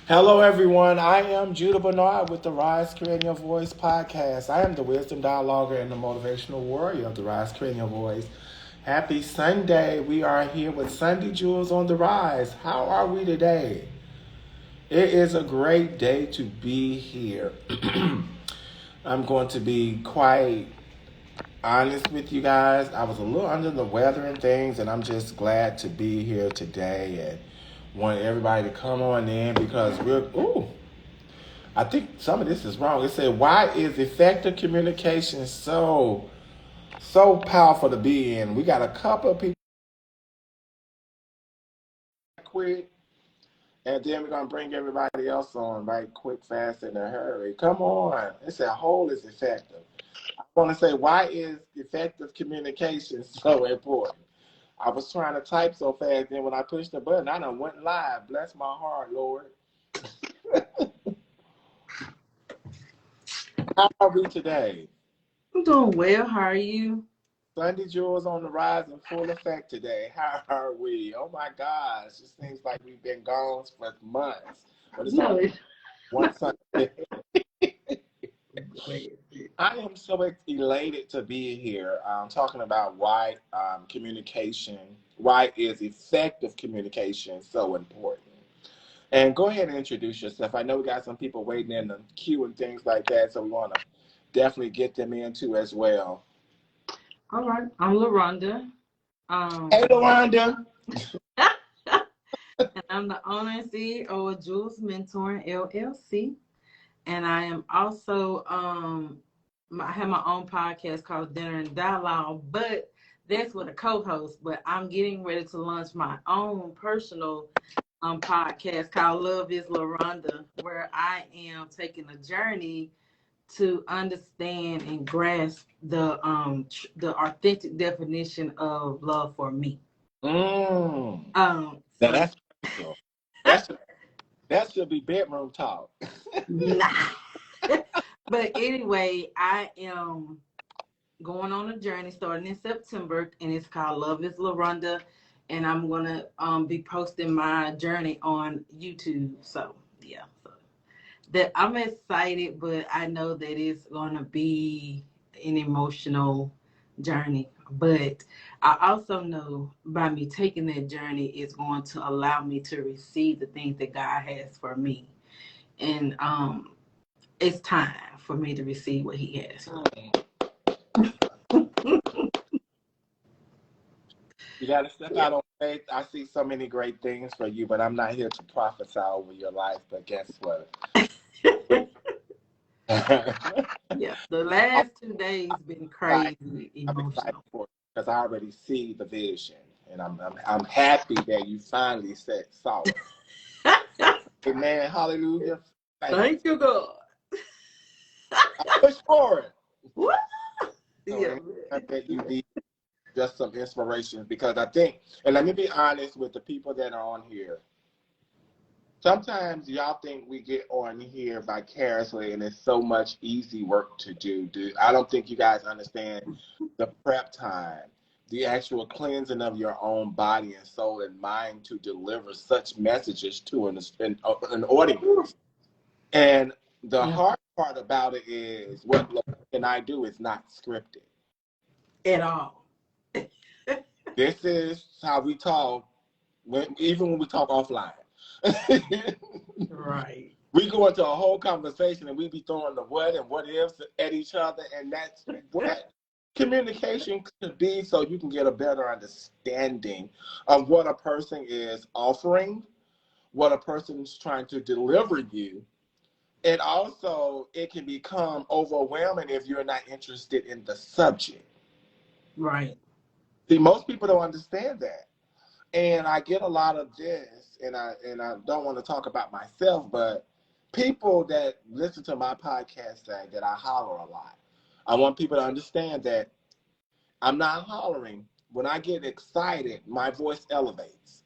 Hello, everyone. I am Judah Bernard with the Rise Creating Your Voice podcast. I am the wisdom dialoguer and the motivational warrior of the Rise Creating Your Voice. Happy Sunday. We are here with Sunday Jewels on the Rise. How are we today? It is a great day to be here. I'm going to be quite honest with you guys. I was a little under the weather and things, and I'm just glad to be here today and want everybody to come on in because I think some of this is wrong. It said, why is effective communication so powerful to be in? We got a couple of people quick, and then we're gonna bring everybody else on right quick, fast, in a hurry. Come on. It said whole is effective. I want to say, why is effective communication so important? I was trying to type so fast, then when I pushed the button, I done went live. Bless my heart, Lord. How are we today? I'm doing well. How are you? Sunday Jewels on the rise in full effect today. How are we? Oh my gosh. It seems like we've been gone for months. But it's only one Sunday. I am so elated to be here talking about why why is effective communication so important. And go ahead and introduce yourself. I know we got some people waiting in the queue and things like that, so we want to definitely get them in too as well. All right. I'm LaRhonda. Hey, LaRhonda. And I'm the owner and CEO of Jules Mentoring LLC. And I am also, I have my own podcast called Dinner and Dialogue, but that's with a co-host. But I'm getting ready to launch my own personal podcast called Love is LaRhonda, where I am taking a journey to understand and grasp the authentic definition of love for me. Now that's special. That should be bedroom talk. Nah. But anyway, I am going on a journey starting in September, and it's called Love is LaRhonda, and I'm gonna be posting my journey on YouTube. So yeah. That I'm excited, but I know that it's going to be an emotional journey. But I also know by me taking that journey, it's going to allow me to receive the things that God has for me. And it's time for me to receive what He has for me. You got to step out on faith. I see so many great things for you, but I'm not here to prophesy over your life. But guess what? Yeah, the last 2 days been crazy emotional. Because I already see the vision, and I'm happy that you finally saw it. Amen. Hallelujah. Thank you, God. I push forward. What? So Yeah. I bet you need just some inspiration because I think, and let me be honest with the people that are on here. Sometimes y'all think we get on here vicariously and it's so much easy work to do. I don't think you guys understand the prep time, the actual cleansing of your own body and soul and mind to deliver such messages to an audience. And the hard part about it is what Lord and I do is not scripted. At all. This is how we talk, even when we talk offline. Right. We go into a whole conversation and we be throwing the what and what ifs at each other, and that's what communication could be, so you can get a better understanding of what a person is offering, what a person is trying to deliver you. And also, it can become overwhelming if you're not interested in the subject. Right. See, most people don't understand that. And I get a lot of this, and I don't want to talk about myself, but people that listen to my podcast say that I holler a lot. I want people to understand that I'm not hollering. When I get excited, my voice elevates.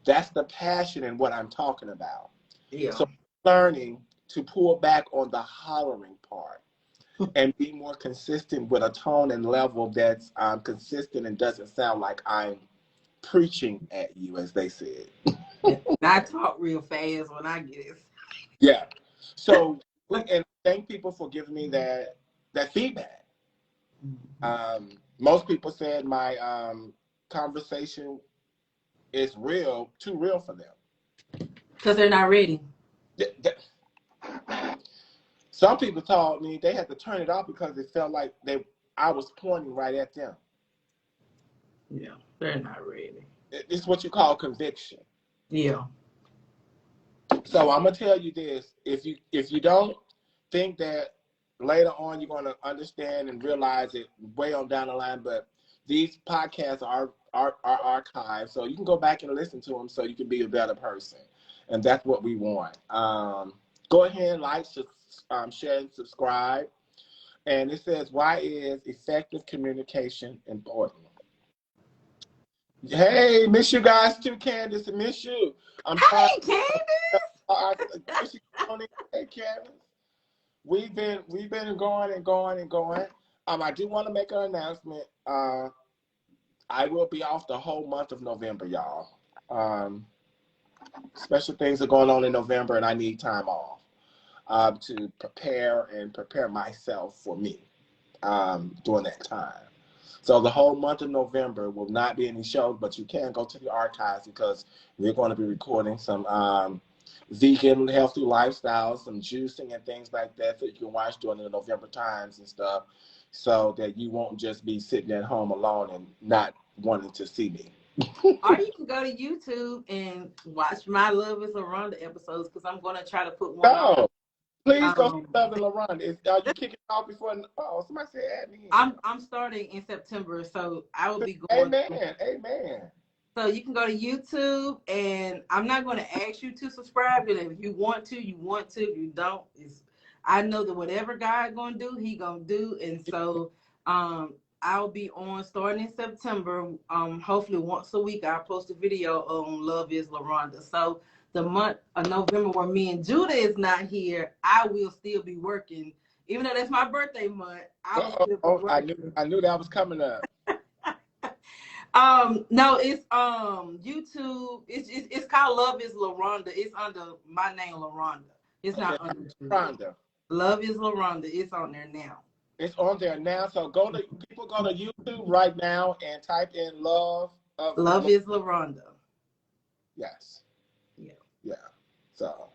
That's the passion in what I'm talking about. Yeah. So learning to pull back on the hollering part and be more consistent with a tone and level that's consistent and doesn't sound like I'm preaching at you, as they said. I talk real fast when I get excited. Yeah. So and thank people for giving me that feedback. Most people said my conversation is real, too real for them. Because they're not ready. Some people told me they had to turn it off because it felt like I was pointing right at them. Yeah, they're not ready. It's what you call conviction. Yeah. So I'm gonna tell you this: if you don't think that later on you're gonna understand and realize it way on down the line, but these podcasts are archived, so you can go back and listen to them, so you can be a better person, and that's what we want. Go ahead, like, share, and subscribe. And it says, why is effective communication important? Hey, miss you guys too, Candace. Miss you. I'm trying. Hey, Candace. Hey, Candace. We've been going and going and going. I do want to make an announcement. I will be off the whole month of November, y'all. Special things are going on in November, and I need time off to prepare myself for me during that time. So the whole month of November will not be any shows, but you can go to the archives because we're going to be recording some vegan, healthy lifestyles, some juicing and things like that you can watch during the November times and stuff, so that you won't just be sitting at home alone and not wanting to see me. Or you can go to YouTube and watch my Love is LaRhonda episodes, because I'm going to try to put one on. Please go see Love and LaRhonda. Are you kicking off before? Oh, somebody said add me in. I'm starting in September, so I will be going. Amen. So you can go to YouTube, and I'm not going to ask you to subscribe. But if you want to, you want to. If you don't, I know that whatever God gonna do, He gonna do. And so I'll be on starting in September. Hopefully once a week I'll post a video on Love is LaRhonda. So the month of November, where me and Judah is not here, I will still be working. Even though that's my birthday month, I will still be working. I knew that was coming up. No, it's YouTube. It's called Love is LaRhonda. It's under my name, LaRhonda. It's not under LaRhonda. Love is LaRhonda. It's on there now. It's on there now. So people go to YouTube right now and type in Love is LaRhonda. Yes. Yeah. So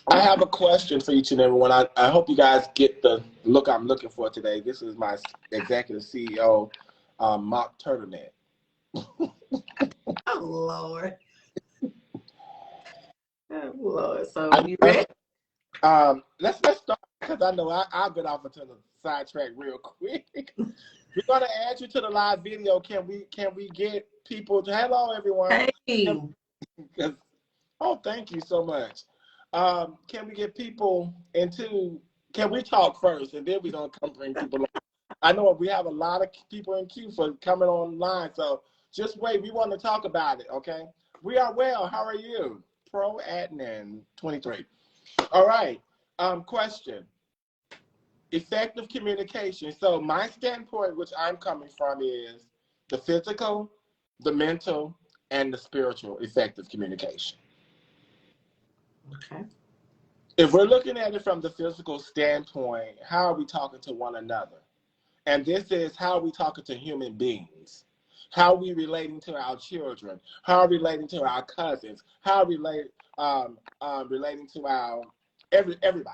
I have a question for each and every one. I hope you guys get the look I'm looking for today. This is my executive CEO, mock turtleneck. Oh, Lord. Oh, Lord. So you ready? Let's start, because I know I'll get off into the sidetrack real quick. We're gonna add you to the live video. Can we get people to hello everyone? Hey. Oh, thank you so much. Can we get people into? Can we talk first, and then we gonna come bring people on? I know we have a lot of people in queue for coming online, so just wait. We want to talk about it, okay? We are well. How are you? Pro Adnan 23. All right. Question. Effective communication. So my standpoint, which I'm coming from, is the physical, the mental, and the spiritual effective communication. Okay. If we're looking at it from the physical standpoint, how are we talking to one another? And this is how are we talking to human beings? How are we relating to our children? How are we relating to our cousins? How are we relating to our everybody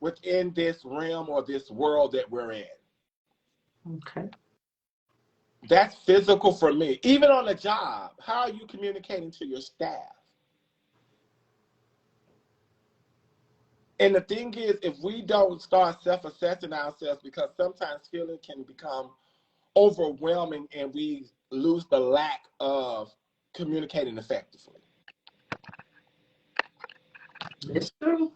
within this realm or this world that we're in? Okay. That's physical for me. Even on the job, how are you communicating to your staff? And the thing is, if we don't start self-assessing ourselves, because sometimes feeling can become overwhelming and we lose the lack of communicating effectively. It's true.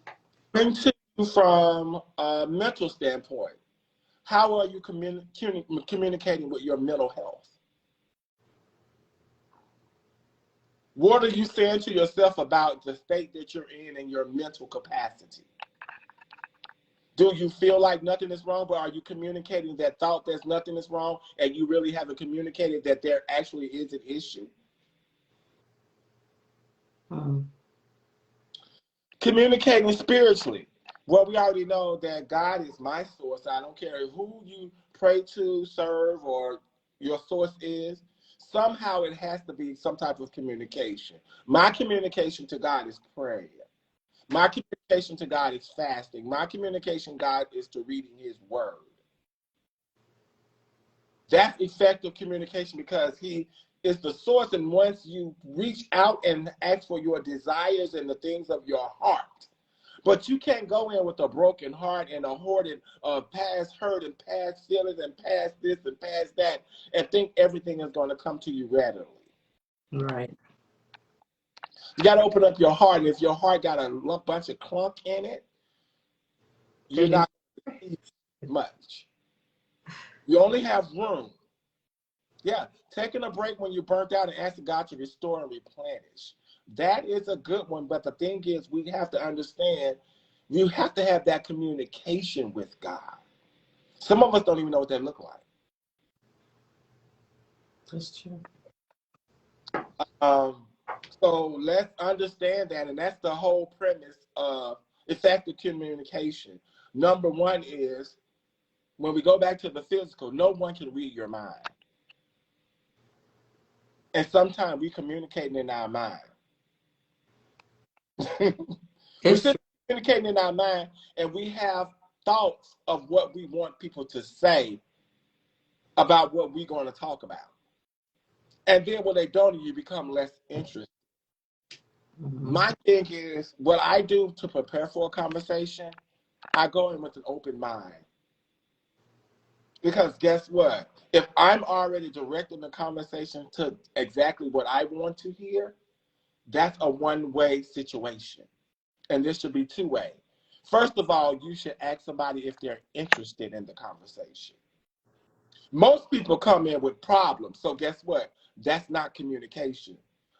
From a mental standpoint, how are you communicating with your mental health? What are you saying to yourself about the state that you're in and your mental capacity? Do you feel like nothing is wrong, but are you communicating that thought that nothing is wrong, and you really haven't communicated that there actually is an issue? Mm. Communicating spiritually. Well, we already know that God is my source. I don't care who you pray to, serve, or your source is. Somehow it has to be some type of communication. My communication to God is prayer. My communication to God is fasting. My communication, God, is to reading his word. That's effective communication because he is the source. And once you reach out and ask for your desires and the things of your heart, but you can't go in with a broken heart and a hoarded past hurt and past feelings and past this and past that and think everything is going to come to you readily. Right. You got to open up your heart. And if your heart got a bunch of clunk in it, you're not going to receive much. You only have room. Yeah, taking a break when you're burnt out and asking God to restore and replenish. That is a good one. But the thing is, we have to understand you have to have that communication with God. Some of us don't even know what that looks like. That's true. So let's understand that. And that's the whole premise of effective communication. Number one is when we go back to the physical, no one can read your mind. And sometimes we communicating in our mind. We're still communicating in our mind, and we have thoughts of what we want people to say about what we're going to talk about. And then when they don't, you become less interested. Mm-hmm. My thing is, what I do to prepare for a conversation, I go in with an open mind. Because guess what? If I'm already directing the conversation to exactly what I want to hear, that's a one-way situation. And this should be two-way. First of all, you should ask somebody if they're interested in the conversation. Most people come in with problems. So guess what? That's not communication.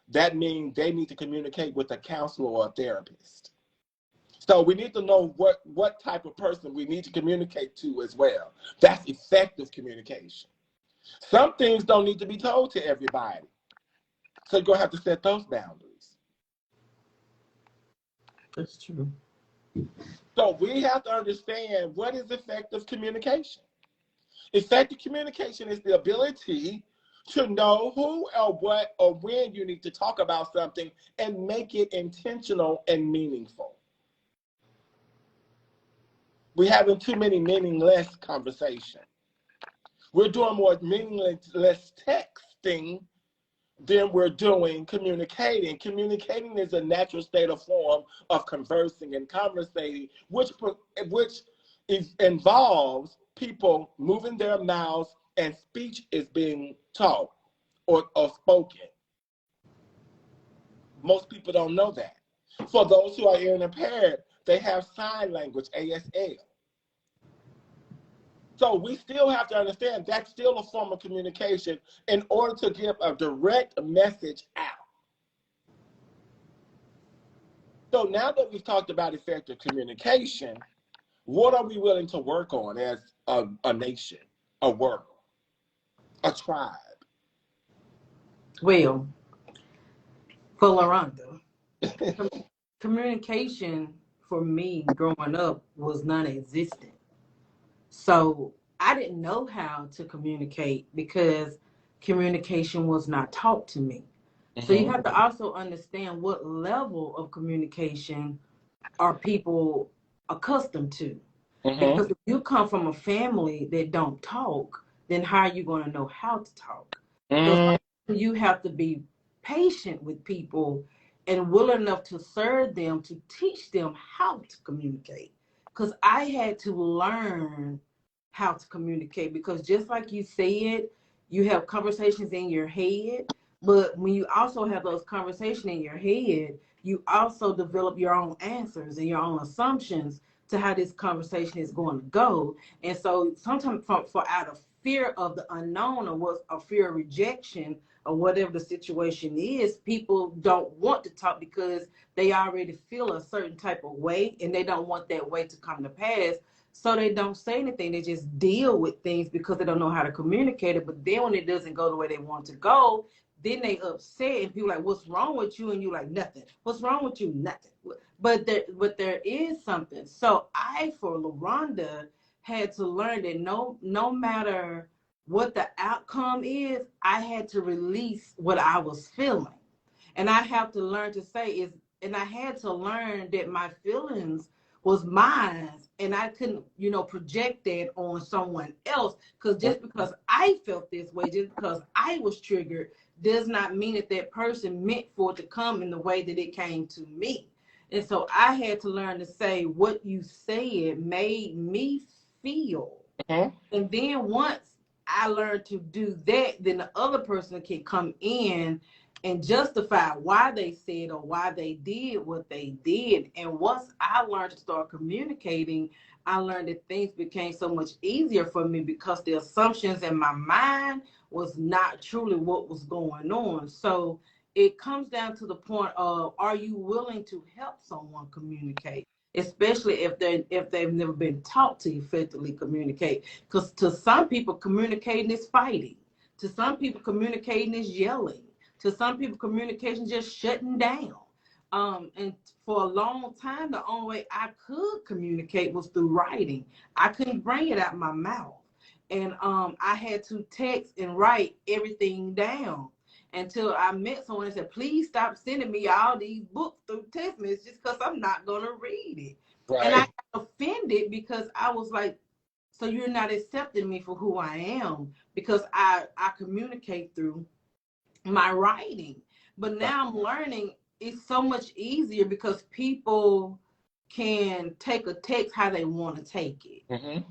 That means they need to communicate with a counselor or a therapist. So we need to know what type of person we need to communicate to as well. That's effective communication. Some things don't need to be told to everybody. So you're going to have to set those boundaries. That's true. So we have to understand what is effective communication. Effective communication is the ability to know who or what or when you need to talk about something and make it intentional and meaningful. We're having too many meaningless conversations. We're doing more meaningless texting than we're doing communicating. Communicating is a natural state of form of conversing and conversating, which involves people moving their mouths and speech is being taught or spoken. Most people don't know that. For those who are hearing impaired, they have sign language, ASL. So we still have to understand that's still a form of communication in order to give a direct message out. So now that we've talked about effective communication, what are we willing to work on as a nation, a world, a tribe? Well, for LaRhonda, communication for me growing up was non-existent. So I didn't know how to communicate because communication was not taught to me. Mm-hmm. So you have to also understand what level of communication are people accustomed to. Mm-hmm. Because if you come from a family that don't talk, then how are you going to know how to talk? Mm-hmm. So you have to be patient with people and willing enough to serve them, to teach them how to communicate. Because I had to learn how to communicate, because just like you said, you have conversations in your head, but when you also have those conversations in your head, you also develop your own answers and your own assumptions to how this conversation is going to go. And so sometimes for out of fear of the unknown, or what a fear of rejection, or whatever the situation is, people don't want to talk because they already feel a certain type of way and they don't want that way to come to pass. So they don't say anything. They just deal with things because they don't know how to communicate it. But then when it doesn't go the way they want to go, then they upset and people like, what's wrong with you? And you like, nothing. What's wrong with you? Nothing. But there is something. So for LaRhonda, had to learn that no matter what the outcome is, I had to release what I was feeling. And I have to learn to say and I had to learn that my feelings was mine, and I couldn't, project that on someone else. Because just because I felt this way, just because I was triggered, does not mean that that person meant for it to come in the way that it came to me. And so I had to learn to say what you said made me feel. Mm-hmm. And then once I learned to do that, then the other person can come in and justify why they said or why they did what they did. And once I learned to start communicating, I learned that things became so much easier for me because the assumptions in my mind was not truly what was going on. So it comes down to the point of, are you willing to help someone communicate? Especially if they've never been taught to effectively communicate. Because to some people, communicating is fighting. To some people, communicating is yelling. To some people, communication is just shutting down. And for a long time, the only way I could communicate was through writing. I couldn't bring it out my mouth. And I had to text and write everything down until I met someone and said, please stop sending me all these books through text messages because I'm not going to read it. Right. And I got offended because I was like, so you're not accepting me for who I am because I communicate through my writing. But now I'm learning it's so much easier because people can take a text how they want to take it.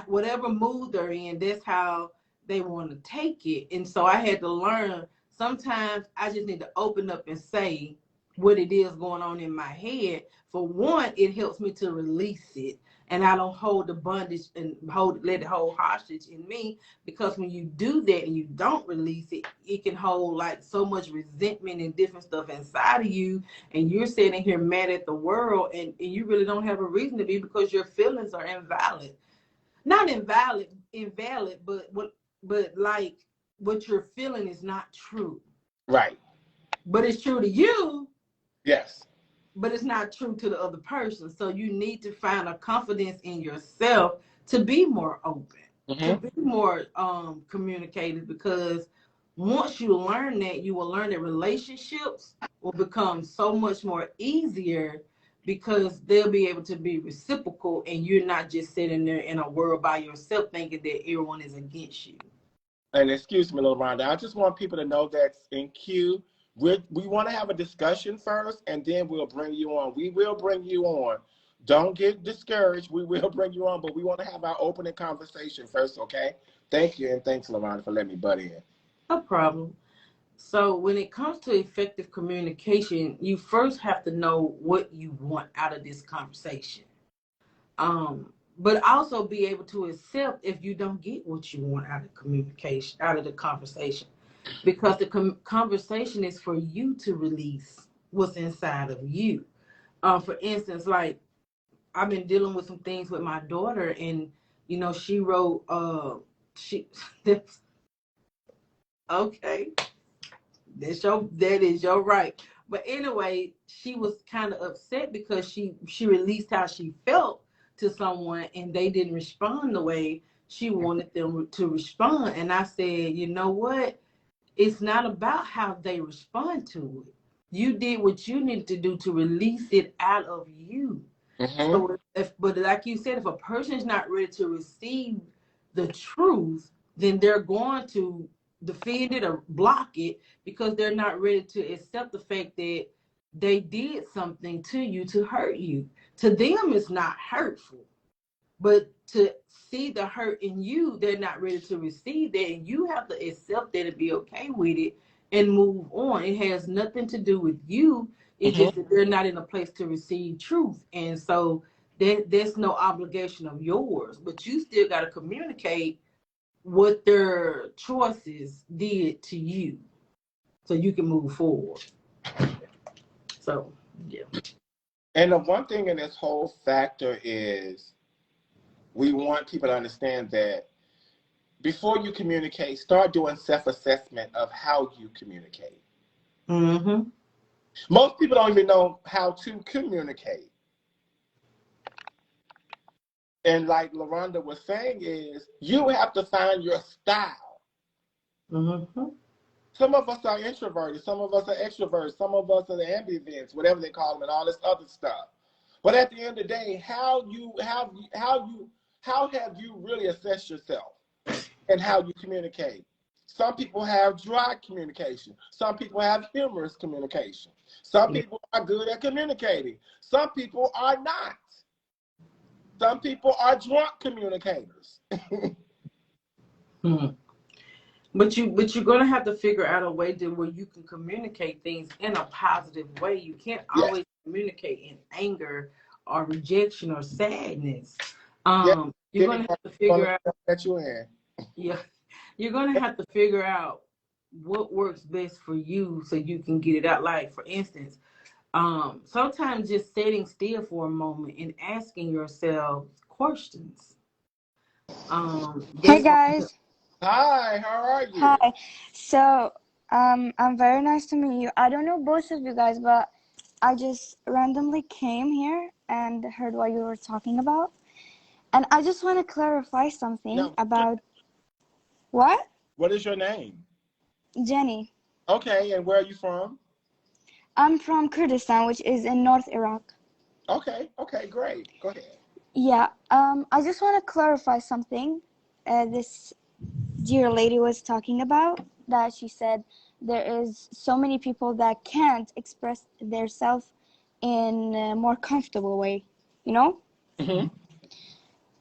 Whatever mood they're in, that's how they want to take it. And so I had to learn sometimes I just need to open up and say what it is going on in my head. For one, it helps me to release it, and I don't hold the bondage and let it hold hostage in me, because when you do that and you don't release it, it can hold like so much resentment and different stuff inside of you, and you're sitting here mad at the world, and you really don't have a reason to be because your feelings are invalid. Not invalid, but like what you're feeling is not true. Right. But it's true to you. Yes. But it's not true to the other person. So you need to find a confidence in yourself to be more open, to be more communicative, because once you learn that, you will learn that relationships will become so much more easier because they'll be able to be reciprocal and you're not just sitting there in a world by yourself thinking that everyone is against you. And excuse me, LaRhonda, I just want people to know that's in queue. We want to have a discussion first, and then we'll bring you on. We will bring you on. Don't get discouraged. We will bring you on, but we want to have our opening conversation first, okay? Thank you, and thanks, LaRhonda, for letting me butt in. No problem. So when it comes to effective communication, you first have to know what you want out of this conversation. But also be able to accept if you don't get what you want out of communication, out of the conversation, because the conversation is for you to release what's inside of you. For instance, like I've been dealing with some things with my daughter, and she wrote, she, okay, that is your right. But anyway, she was kind of upset because she released how she felt to someone and they didn't respond the way she wanted them to respond. And I said, you know what? It's not about how they respond to it. You did what you needed to do to release it out of you. So but like you said, if a person is not ready to receive the truth, then they're going to defend it or block it because they're not ready to accept the fact that they did something to you to hurt you. To them, it's not hurtful, but to see the hurt in you, they're not ready to receive that, and you have to accept that and be okay with it and move on. It has nothing to do with you. It's just that they're not in a place to receive truth, and so there's no obligation of yours, but you still got to communicate what their choices did to you so you can move forward. So, yeah. And the one thing in this whole factor is we want people to understand that before you communicate, start doing self-assessment of how you communicate. Mm-hmm. Most people don't even know how to communicate. And like LaRhonda was saying is, you have to find your style. Mm-hmm. Some of us are introverted, some of us are extroverts, some of us are the ambiverts, whatever they call them, and all this other stuff. But at the end of the day, how have you really assessed yourself and how you communicate? Some people have dry communication. Some people have humorous communication. Some people are good at communicating. Some people are not. Some people are drunk communicators. Mm-hmm. But you're gonna have to figure out a way to where you can communicate things in a positive way. You can't Yes. always communicate in anger or rejection or sadness. Yes. You're Then gonna have to it's gonna figure out, let you in. yeah, you're gonna have to figure out what works best for you so you can get it out. Like for instance, sometimes just sitting still for a moment and asking yourself questions. Hey That's going to, guys. Hi, how are you? Hi. So, I'm very nice to meet you. I don't know both of you guys, but I just randomly came here and heard what you were talking about. And I just want to clarify something No, about what? what is your name? Jenny. Okay, and where are you from? I'm from Kurdistan, which is in North Iraq. Okay, okay, great. Go ahead. Yeah, I just want to clarify something. This dear lady was talking about that she said there is so many people that can't express their self in a more comfortable way, you know? Hmm.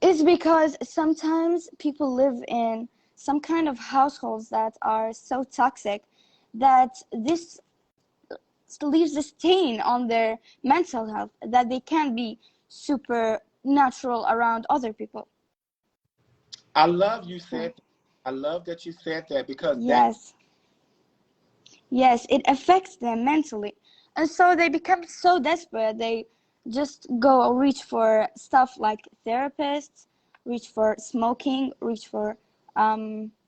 It's because sometimes people live in some kind of households that are so toxic that this leaves a stain on their mental health that they can't be super natural around other people. I love you So, said that. I love that you said that because that yes. Yes, it affects them mentally. And so they become so desperate, they just go reach for stuff like therapists, reach for smoking, reach for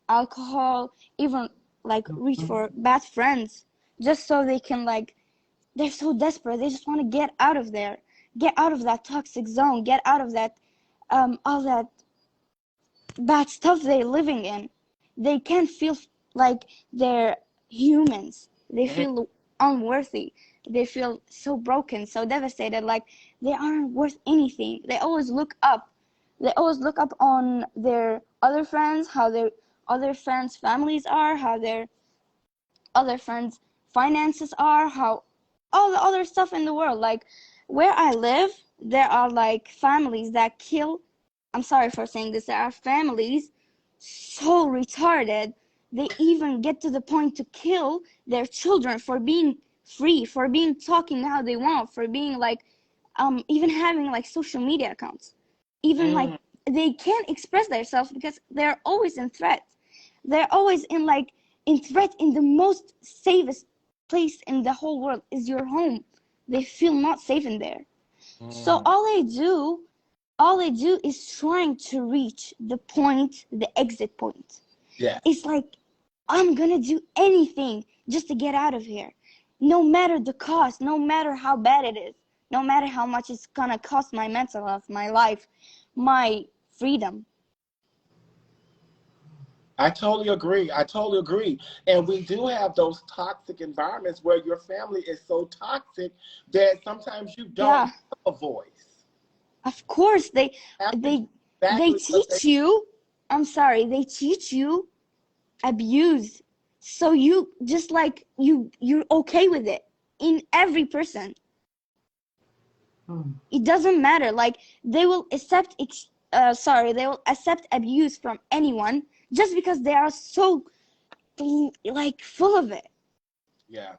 alcohol, even like reach for bad friends, just so they can like, they're so desperate, they just want to get out of there, get out of that toxic zone, get out of that, all that bad stuff they're living in. They can't feel like they're humans. They Mhm. feel unworthy. They feel so broken, so devastated, like they aren't worth anything. They always look up. They always look up on their other friends, how their other friends' families are, how their other friends' finances are, how all the other stuff in the world. Like where I live, there are like families that kill. I'm sorry for saying this. There are families so retarded. They even get to the point to kill their children for being free, for being talking how they want, for being like, even having like social media accounts. Even like Mm. they can't express themselves because they're always in threat. They're always in like in threat in the most safest place in the whole world is your home. They feel not safe in there. So Mm. all they do is trying to reach the point, the exit point. Yes. It's like, I'm gonna do anything just to get out of here. No matter the cost, no matter how bad it is, no matter how much it's gonna cost my mental health, my life, my freedom. I totally agree. I totally agree. And we do have those toxic environments where your family is so toxic that sometimes you don't Yeah, have a voice. of course You have to do they they exactly what they teach you, I'm sorry, they teach you abuse. So you just like you're okay with it in every person. mm, It doesn't matter. Like they will accept they will accept abuse from anyone just because they are so like full of it. Yeah.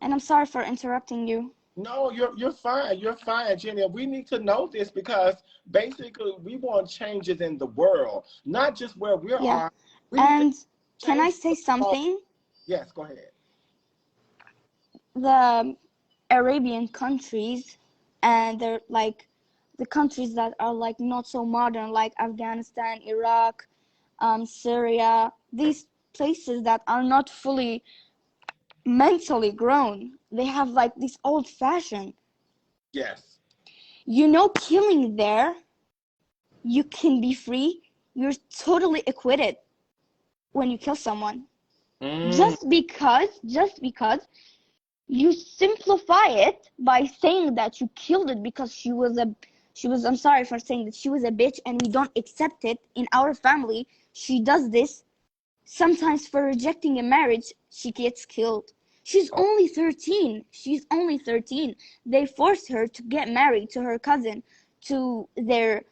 And I'm sorry for interrupting you. No, you're fine. You're fine, Jenny. We need to know this because basically we want changes in the world, not just where we Yeah. are. We need to And can I change say the world. something? Yes, go ahead. The Arabian countries and they're like the countries that are like not so modern, like Afghanistan, Iraq, Syria, these places that are not fully mentally grown. They have like this old fashioned. Yes. Killing there, you can be free. You're totally acquitted when you kill someone. Mm. Just because you simplify it by saying that you killed it because I'm sorry for saying that she was a bitch and we don't accept it in our family. She does this. Sometimes for rejecting a marriage, she gets killed. She's Oh. only 13. She's only 13. They forced her to get married to her cousin, to their,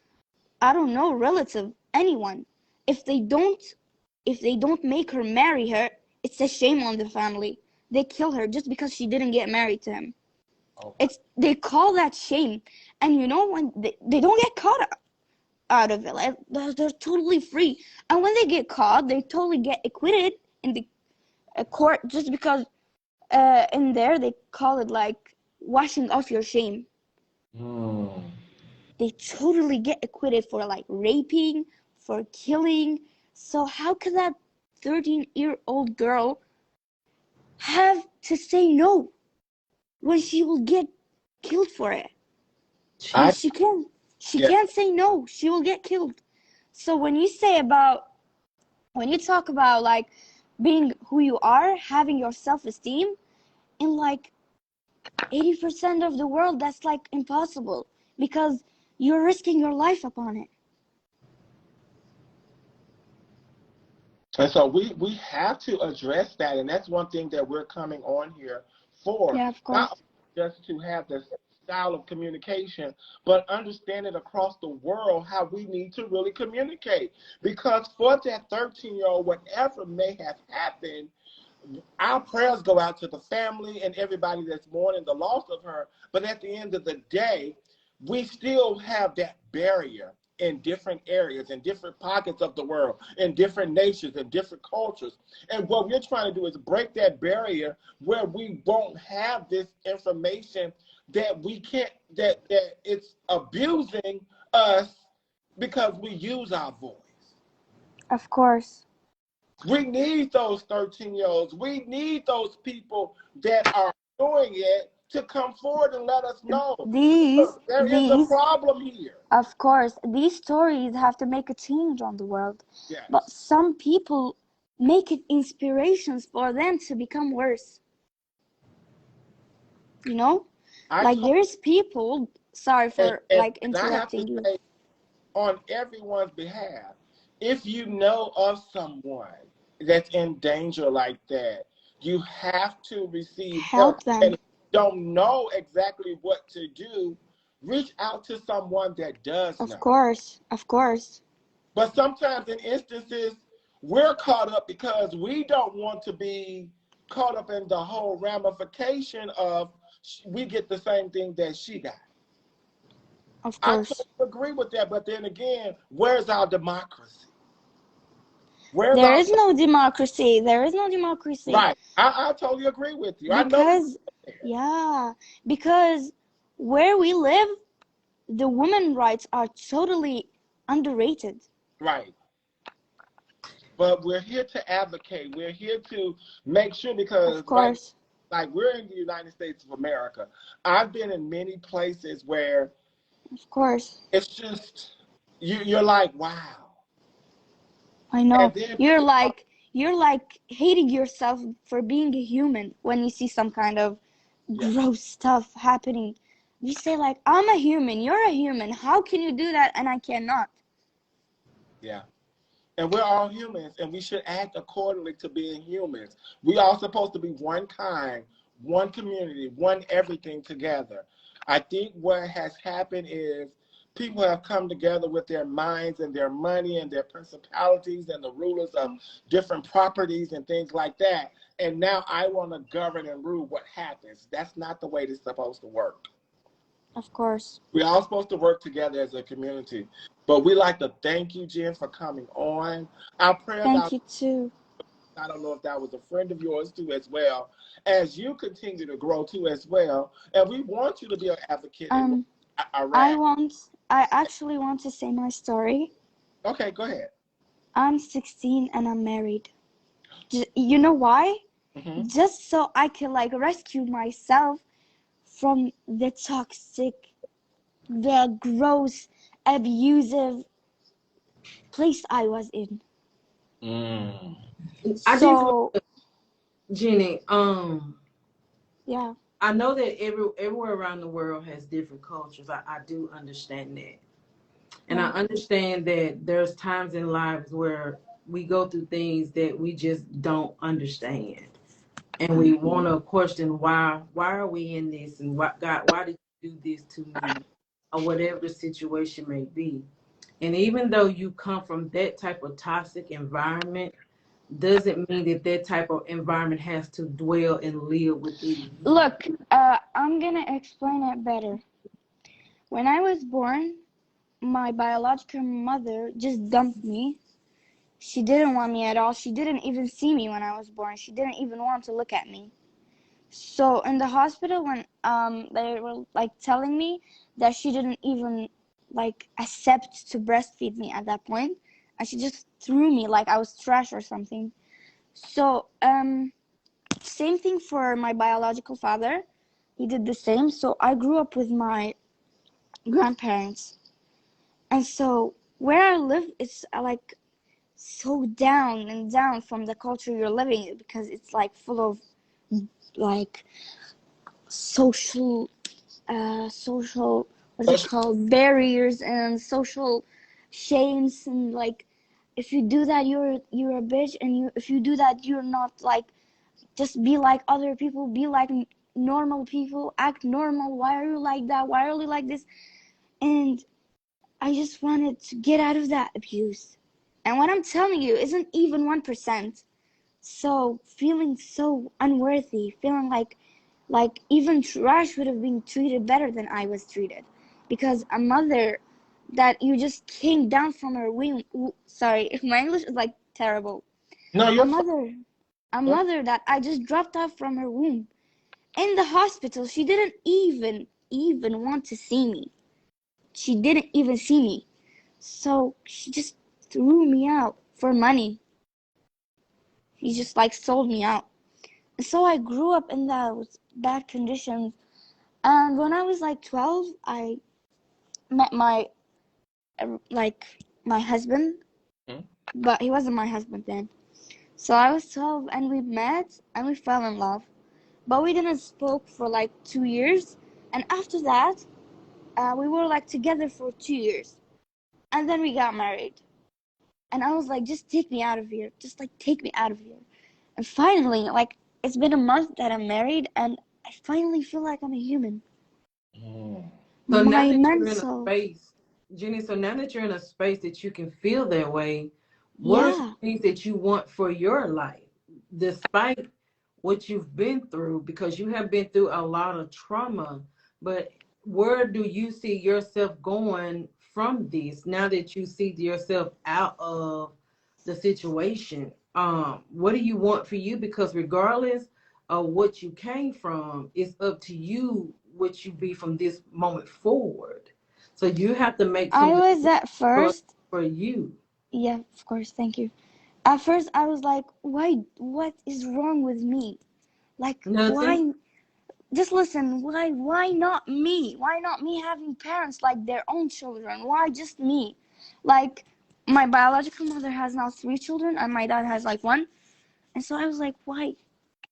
I don't know, relative, anyone. If they don't make her marry her, it's a shame on the family. They kill her just because she didn't get married to him. Oh. They call that shame. And when they don't get caught out of it, like they're totally free. And when they get caught, they totally get acquitted in the court just because in there they call it like washing off your shame. Mm. They totally get acquitted for like raping, for killing. So how could that 13-year-old girl have to say no when she will get killed for it? I She yeah. can't say no. She will get killed. So when you talk about like being who you are, having your self-esteem, in like 80% of the world, that's like impossible because you're risking your life upon it. And so we have to address that, and that's one thing that we're coming on here for. Yeah, of course. Not just to have this style of communication, but understanding across the world how we need to really communicate. Because for that 13-year-old, whatever may have happened, our prayers go out to the family and everybody that's mourning the loss of her. But at the end of the day, we still have that barrier in different areas, in different pockets of the world, in different nations, in different cultures. And what we're trying to do is break that barrier where we won't have this information that we can't, that it's abusing us because we use our voice. Of course. We need those 13-year-olds. We need those people that are doing it to come forward and let us know. These, Look, there is a these, problem here. of course, these stories have to make a change on the world. But Yes. some people make it inspirations for them to become worse. I Like told, there's people, sorry for like and I have to interrupting you. say on everyone's behalf, if you know of someone that's in danger like that, you have to receive help. Help them. And if you don't know exactly what to do, reach out to someone that does Of know. course. Of course. But sometimes in instances, we're caught up because we don't want to be caught up in the whole ramification of we get the same thing that she got. Of I course. totally agree with that, but then again, where's our democracy? Where's There our is no democracy. There is no democracy. right? I totally agree with you. I know Because, yeah, because where we live, the women rights are totally underrated. right. But we're here to advocate. We're here to make sure because Of right, course. like we're in the United States of America. I've been in many places where Of course. it's just you're like, wow. I know. And then You're like hating yourself for being a human when you see some kind of yeah, gross stuff happening. You say like, I'm a human, you're a human. How can you do that and I cannot? yeah. And we're all humans and we should act accordingly to being humans. We are supposed to be one kind, one community, one everything together. I think what has happened is people have come together with their minds and their money and their principalities and the rulers of different properties and things like that. And now I want to govern and rule what happens. That's not the way it's supposed to work. Of course. We're all supposed to work together as a community. But we like to thank you, Jen, for coming on. Our prayers Thank out. you too. I don't know if that was a friend of yours too as well, as you continue to grow too as well. And we want you to be an advocate in Iraq. I actually want to say my story. Okay, go ahead. I'm 16 and I'm married. You know why? Mm-hmm. Just so I can like rescue myself from the toxic, the gross, abusive place I was in. Mm. I just want So, Jenny. yeah, I know that everywhere around the world has different cultures. I do understand that. And I yeah. understand that there's times in lives where we go through things that we just don't understand. And we Mm-hmm. want to question why are we in this, and why did you do this to me, or whatever the situation may be. And even though you come from that type of toxic environment, doesn't mean that that type of environment has to dwell and live within you. Look, I'm gonna explain it better. When I was born, my biological mother just dumped me. She didn't want me at all. She didn't even see me when I was born. She didn't even want to look at me. So in the hospital, when they were like telling me that she didn't even like accept to breastfeed me at that point, and she just threw me like I was trash or something. So same thing for my biological father. He did the same. So I grew up with my grandparents, and so where I live, it's like so down and down from the culture you're living in, because it's like full of like social social what's it called, barriers and social shames, and like if you do that you're a bitch, and you if you do that you're not like, just be like other people, be like normal people, act normal, why are you like that, why are you like this. And I just wanted to get out of that abuse, and what I'm telling you isn't even 1%. So feeling so unworthy, feeling like even trash would have been treated better than I was treated, because a mother that you just came down from her womb. Sorry if my English is like terrible. No, A you're fine. mother, a mother that I just dropped off from her womb in the hospital. She didn't even want to see me. She didn't even see me. So she just threw me out for money. He just like sold me out. So I grew up in those bad conditions. And when I was like 12, I met like my husband, Hmm? but he wasn't my husband then. So I was 12 and we met and we fell in love. But we didn't spoke for like 2 years. And after that, we were like together for 2 years. And then we got married. And I was like, just take me out of here. Just like take me out of here. And finally, like it's been a month that I'm married, and I finally feel like I'm a human. Mm. So now My that you're in a mental, space, Jenny, so now that you're in a space that you can feel that way, what are some yeah. things that you want for your life, despite what you've been through? Because you have been through a lot of trauma, but where do you see yourself going from this now that you see yourself out of the situation? What do you want for you? Because regardless of what you came from, it's up to you what you be from this moment forward. So you have to make I some was at choices first, for you. yeah, of course, thank you. At first, I was like, why, what is wrong with me? Like, Nothing. why, just listen, why not me? Why not me having parents like their own children? Why just me? Like, my biological mother has now 3 children, and my dad has like one. And so I was like, why?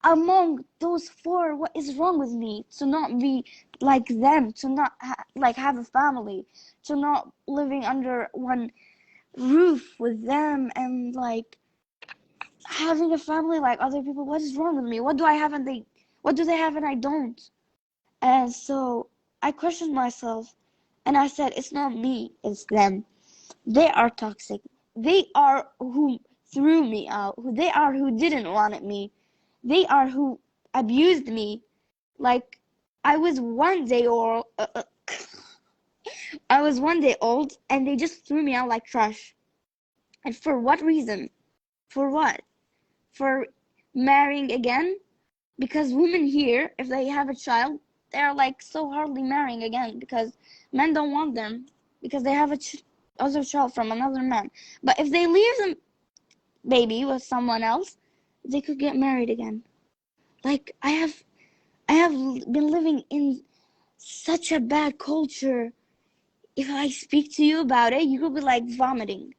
Among those four, what is wrong with me to not be like them, to not like have a family, to not living under one roof with them, and like having a family like other people? What is wrong with me? What do I have and they, what do they have and I don't? And so I questioned myself, and I said, it's not me, it's them. They are toxic. They are who threw me out. They are who didn't want me. They are who abused me. Like I was 1 day old. I was 1 day old, and they just threw me out like trash. And for what reason? For what? For marrying again? Because women here, if they have a child, they're like so hardly marrying again, because men don't want them, because they have a other child from another man. But if they leave them baby with someone else, they could get married again. Like, I have been living in such a bad culture. If I speak to you about it, you could be like vomiting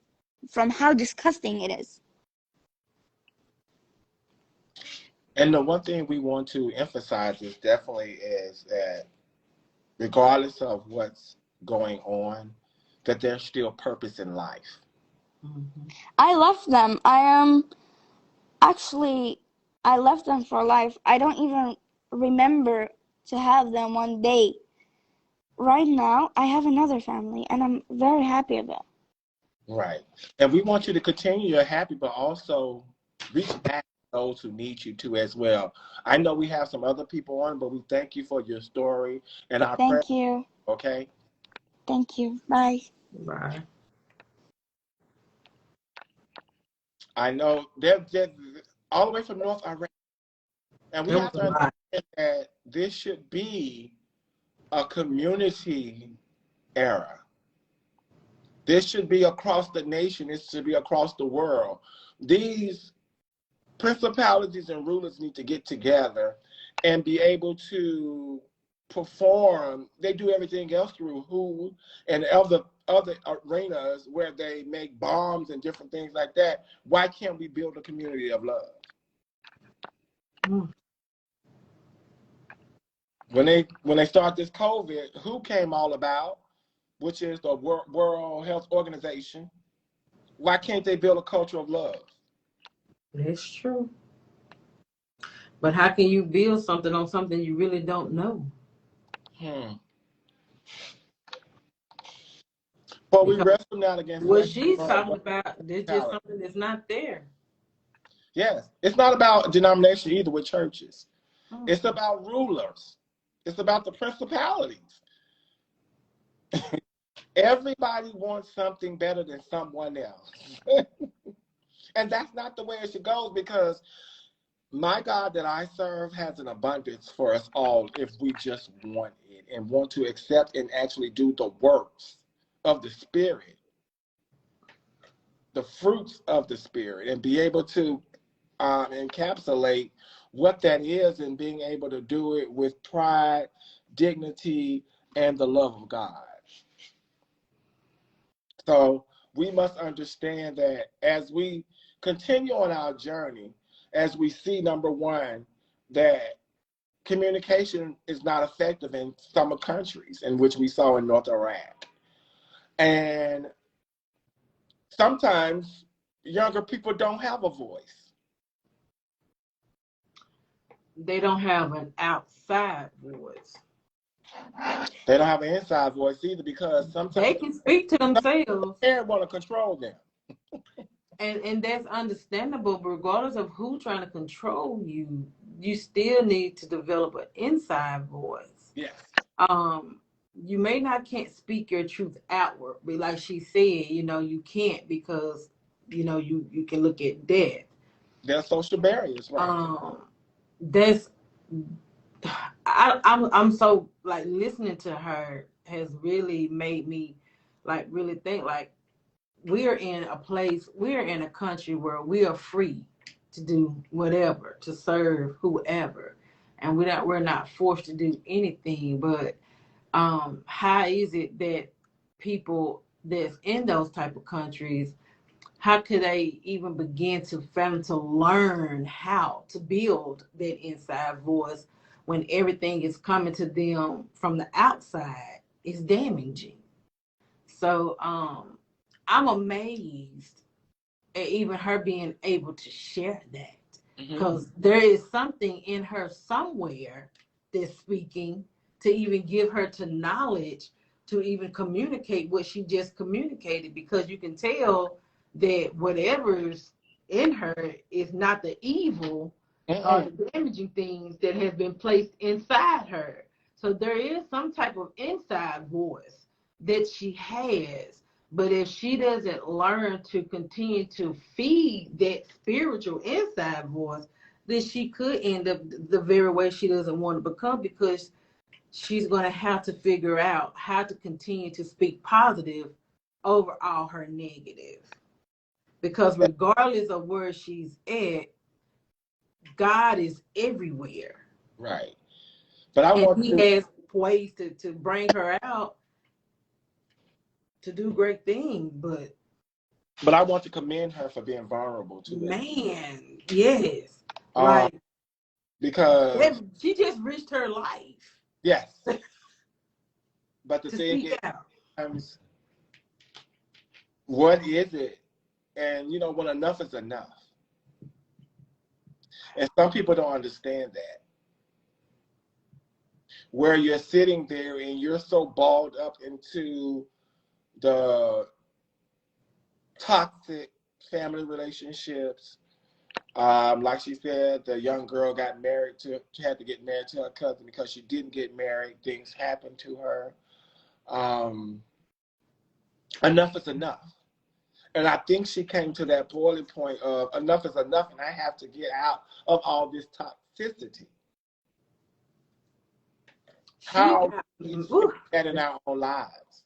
from how disgusting it is. And the one thing we want to emphasize is definitely is that regardless of what's going on, that there's still purpose in life. Mm-hmm. I left them. Actually, I left them for life. I don't even remember to have them one day. Right now, I have another family, and I'm very happy about it. Right. And we want you to continue your happy, but also reach back to those who need you to as well. I know we have some other people on, but we thank you for your story and our prayer. Thank you. Okay? Thank you. Bye. Bye. I know they're all the way from North Iran. And we It have was to a lot. understand that this should be a community era. This should be across the nation. It should be across the world. These principalities and rulers need to get together and be able to perform. They do everything else through who and other arenas where they make bombs and different things like that. Why can't we build a community of love? Mm. When they start this COVID, who came all about, which is the World Health Organization. Why can't they build a culture of love? That's true. But how can you build something on something you really don't know? But we Because wrestle not against what flesh she's and talking blood. about, there's just something that's not there. Yes, it's not about denomination either with churches. Mm. It's about rulers. It's about the principalities. Everybody wants something better than someone else. And that's not the way it should go, because my God that I serve has an abundance for us all if we just want it and want to accept and actually do the works of the Spirit, the fruits of the Spirit, and be able to encapsulate what that is and being able to do it with pride, dignity, and the love of God. So we must understand that as we continue on our journey, as we see, number one, that communication is not effective in some countries, in which we saw in North Iraq. And sometimes younger people don't have a voice. They don't have an outside voice. They don't have an inside voice either, because sometimes They can speak to themselves. parents want to control them. And that's understandable, but regardless of who trying to control you, you still need to develop an inside voice. Yes. You may not can't speak your truth outward, but like she said, you can't, because you can look at death. There's social barriers, right? That's I'm so, like, listening to her has really made me, like, really think, like, we're in a country where we are free to do whatever, to serve whoever, and we're not forced to do anything. But how is it that people that's in those type of countries, how could they even begin to learn how to build that inside voice when everything is coming to them from the outside is damaging? So I'm amazed at even her being able to share that, because there is something in her somewhere that's speaking to even give her to knowledge to even communicate what she just communicated, because you can tell that whatever's in her is not the evil or the damaging things that has been placed inside her. So there is some type of inside voice that she has. But if she doesn't learn to continue to feed that spiritual inside voice, then she could end up the very way she doesn't want to become, because she's going to have to figure out how to continue to speak positive over all her negative. Because regardless of where she's at, God is everywhere. Right. But I want He to, has ways to bring her out to do great things. but I want to commend her for being vulnerable to it. Man, yes. Um, Like, because she just risked her life. yes. But the to thing speak is, out. sometimes, what is it? And when enough is enough. And some people don't understand that. Where you're sitting there and you're so balled up into the toxic family relationships. Like she said, the young girl had to get married to her cousin because she didn't get married. Things happened to her. Enough is enough. And I think she came to that boiling point of enough is enough, and I have to get out of all this toxicity. How we take that in our own lives?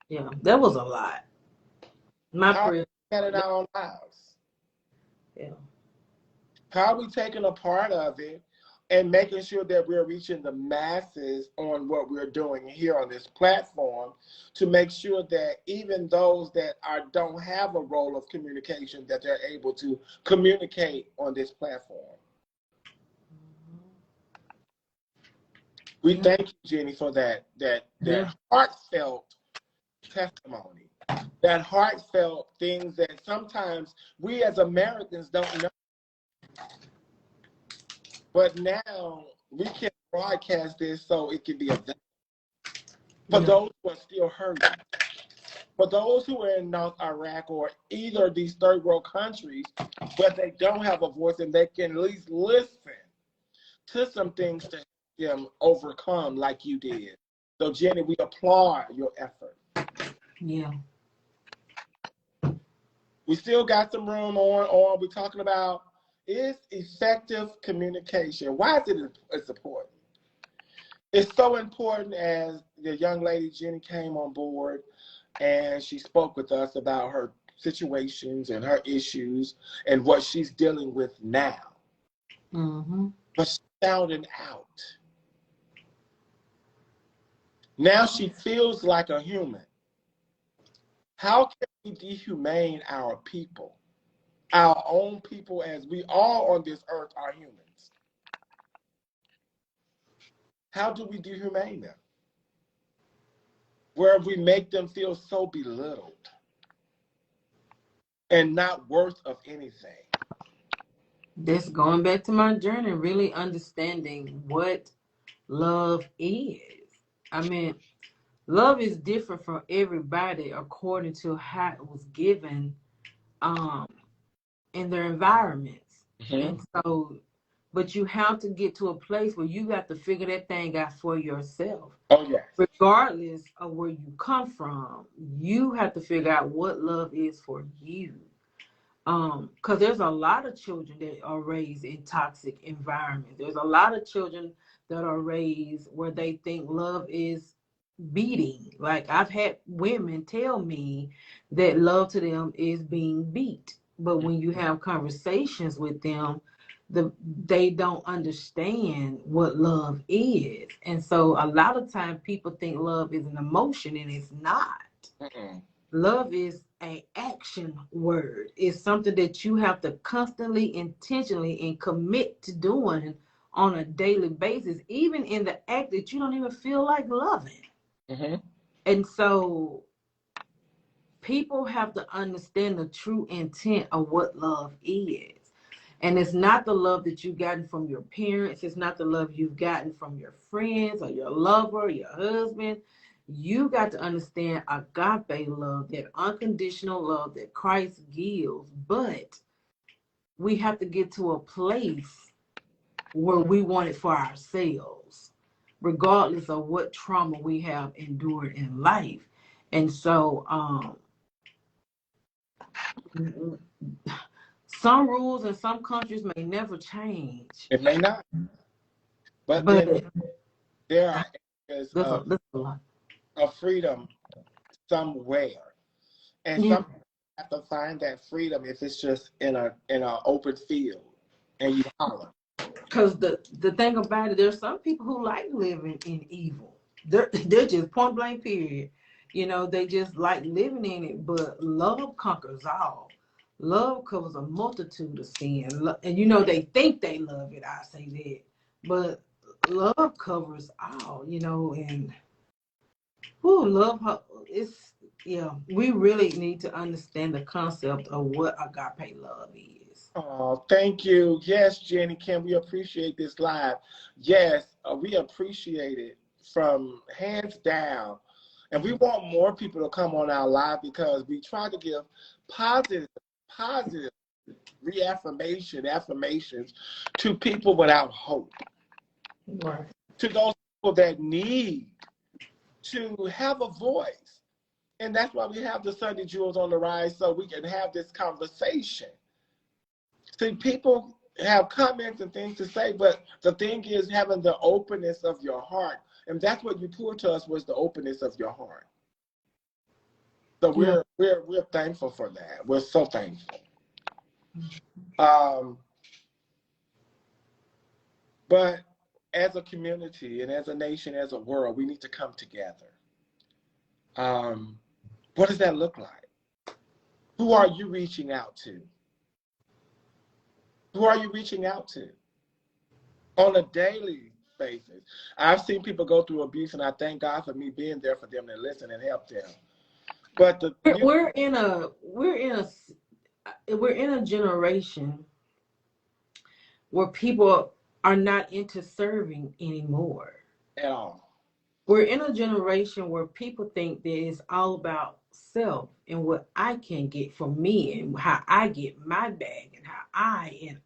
Yeah, that was a lot. How we that in our own lives? Yeah. How are we taking a part of it and making sure that we're reaching the masses on what we're doing here on this platform to make sure that even those that don't have a role of communication, that they're able to communicate on this platform. We thank you, Jenny, for that heartfelt testimony, that heartfelt things that sometimes we as Americans don't know. But now we can broadcast this so it can be available for those who are still hurting. For those who are in North Iraq or either of these third world countries where they don't have a voice and they can at least listen to some things to help them overcome like you did. So, Jenny, we applaud your effort. Yeah. We still got some room on. We're talking about is effective communication. Why is it important? It's so important as the young lady Jenny came on board and she spoke with us about her situations and her issues and what she's dealing with now. Mm-hmm. But she's sounding out. Now she feels like a human. How can we dehumane our people? Our own people, as we all on this earth are humans. How do we dehumane them? Where we make them feel so belittled and not worth of anything. That's going back to my journey, really understanding what love is. I mean, love is different from everybody according to how it was given in their environments. Mm-hmm. And so, but you have to get to a place where you got to figure that thing out for yourself. Oh, yes. Regardless of where you come from, you have to figure out what love is for you. Because there's a lot of children that are raised in toxic environments. There's a lot of children that are raised where they think love is beating. Like, I've had women tell me that love to them is being beat. But when you have conversations with them, they don't understand what love is. And so a lot of times people think love is an emotion, and it's not. Mm-mm. Love is an action word. It's something that you have to constantly, intentionally, and commit to doing on a daily basis, even in the act that you don't even feel like loving. Mm-hmm. And so people have to understand the true intent of what love is. And it's not the love that you've gotten from your parents. It's not the love you've gotten from your friends or your lover, your husband. You got to understand agape love, that unconditional love that Christ gives. But we have to get to a place where we want it for ourselves, regardless of what trauma we have endured in life. And so some rules in some countries may never change. It may not. But But then there are areas there's a lot. of freedom somewhere. And Yeah. some have to find that freedom if it's just in an open field and you holler. Because the thing about it, there's some people who like living in evil. They're just point blank period. You know, they just like living in it. But love conquers all. Love covers a multitude of sin. And you know, they think they love it. I say that, but love covers all. You know, and love. It's yeah. We really need to understand the concept of what agape love is. Oh, thank you. Yes, Jenny, Kim, we appreciate this live. Yes, we appreciate it from hands down. And we want more people to come on our live because we try to give positive affirmations to people without hope. Right. To those people that need to have a voice. And that's why we have the Sunday Jewels on the Rise, so we can have this conversation. See, people have comments and things to say, but the thing is having the openness of your heart. And that's what you poured to us, was the openness of your heart. So we're thankful for that. We're so thankful. But as a community and as a nation, as a world, we need to come together. What does that look like? Who are you reaching out to? Who are you reaching out to? On a daily basis. I've seen people go through abuse, and I thank God for me being there for them to listen and help them. But we're in a generation where people are not into serving anymore at all. We're in a generation where people think that it's all about self and what I can get from me and how I get my bag and how I.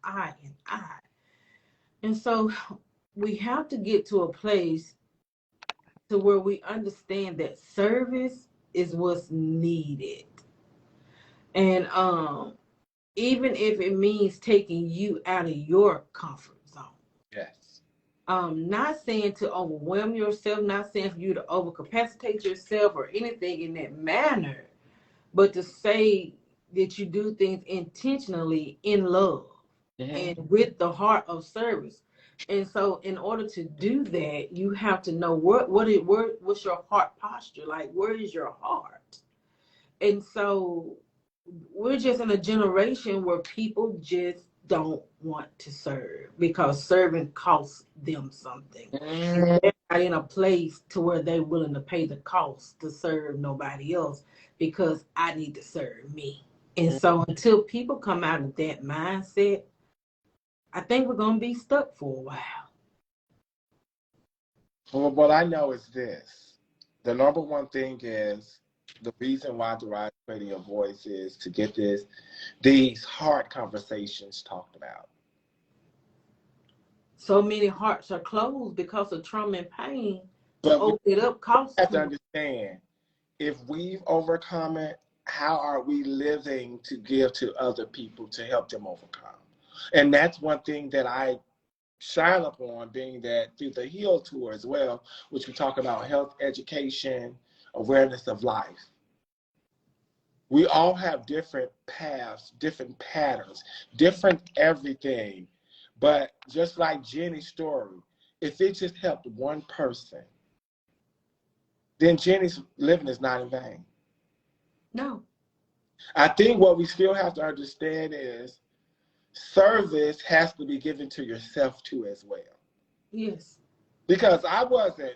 And so we have to get to a place to where we understand that service is what's needed. And even if it means taking you out of your comfort zone. Yes. Not saying to overwhelm yourself, not saying for you to overcapacitate yourself or anything in that manner, but to say that you do things intentionally in love and with the heart of service. And so in order to do that, you have to know what's your heart posture, like where is your heart? And so we're just in a generation where people just don't want to serve because serving costs them something. And they're not in a place to where they're willing to pay the cost to serve nobody else because I need to serve me. And so until people come out of that mindset, I think we're going to be stuck for a while. Well, what I know is this. The number one thing is the reason why the Rise Creating Your Voice is to get these hard conversations talked about. So many hearts are closed because of trauma and pain. To open it up costs. You have to understand, if we've overcome it, how are we living to give to other people to help them overcome? And that's one thing that I shine up on, being that through the Heal Tour as well, which we talk about health, education, awareness of life. We all have different paths, different patterns, different everything. But just like Jenny's story, if it just helped one person, then Jenny's living is not in vain. No. I think what we still have to understand is service has to be given to yourself too as well. Yes. Because I wasn't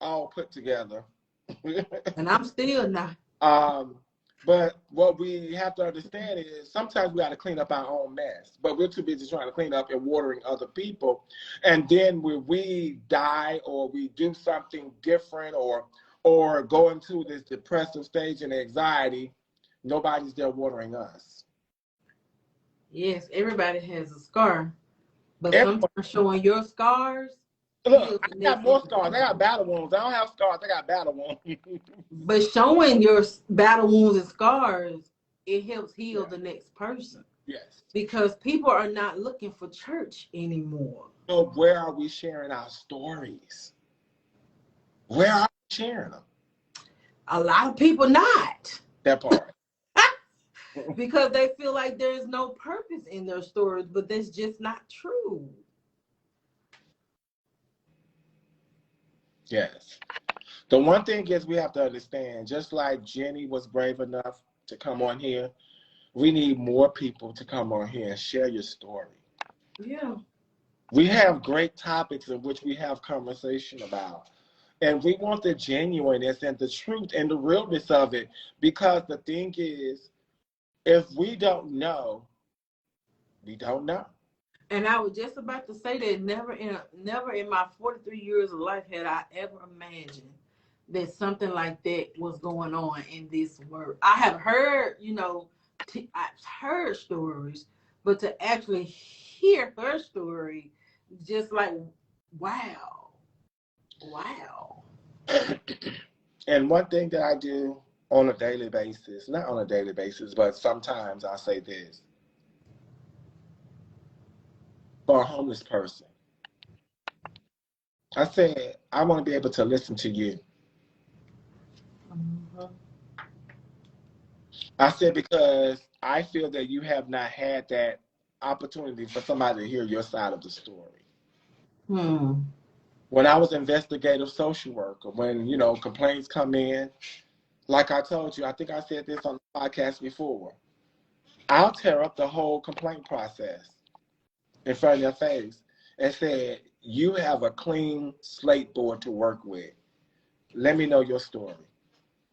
all put together. And I'm still not. But what we have to understand is sometimes we got to clean up our own mess, but we're too busy trying to clean up and watering other people. And then when we die or we do something different or go into this depressive stage and anxiety, nobody's there watering us. Yes, everybody has a scar, but sometimes showing your scars. Look, I got more scars. I got battle wounds. I don't have scars. I got battle wounds. But showing your battle wounds and scars, it helps heal the next person. Yes. Because people are not looking for church anymore. So where are we sharing our stories? Where are we sharing them? A lot of people not. That part. because they feel like there's no purpose in their stories, but that's just not true. Yes. The one thing is we have to understand, just like Jenny was brave enough to come on here, we need more people to come on here and share your story. Yeah. We have great topics in which we have conversation about. And we want the genuineness and the truth and the realness of it. Because the thing is, if we don't know, we don't know. And I was just about to say that never in my 43 years of life had I ever imagined that something like that was going on in this world. I have heard, I've heard stories, but to actually hear her story, just like, wow, wow. And one thing that I do on a daily basis, not on a daily basis, but sometimes I say this. For a homeless person, I said, I want to be able to listen to you. Mm-hmm. I said, because I feel that you have not had that opportunity for somebody to hear your side of the story. When I was investigative social worker, when, complaints come in, like I told you, I think I said this on the podcast before, I'll tear up the whole complaint process in front of your face and said, you have a clean slate board to work with. Let me know your story.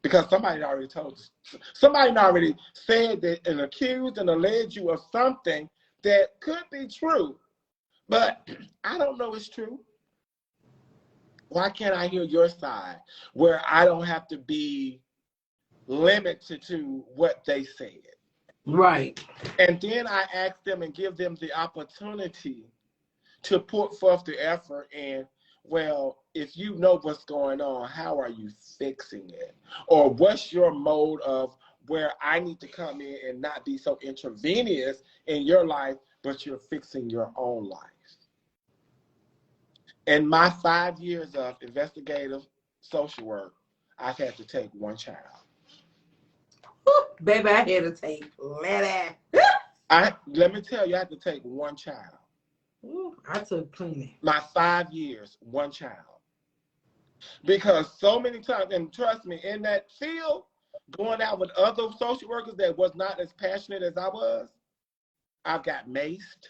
Because somebody already told us. Somebody already said that and accused and alleged you of something that could be true, but I don't know it's true. Why can't I hear your side where I don't have to be limited to what they said? Right. And then I ask them and give them the opportunity to put forth the effort and, well, if you know what's going on, how are you fixing it? Or what's your mode of where I need to come in and not be so intravenous in your life, but you're fixing your own life? In my 5 years of investigative social work, I've had to take one child. Baby, I had to take that. Let me tell you, I had to take one child. Ooh, I took plenty. My 5 years, one child. Because so many times, and trust me, in that field, going out with other social workers that was not as passionate as I was, I got maced.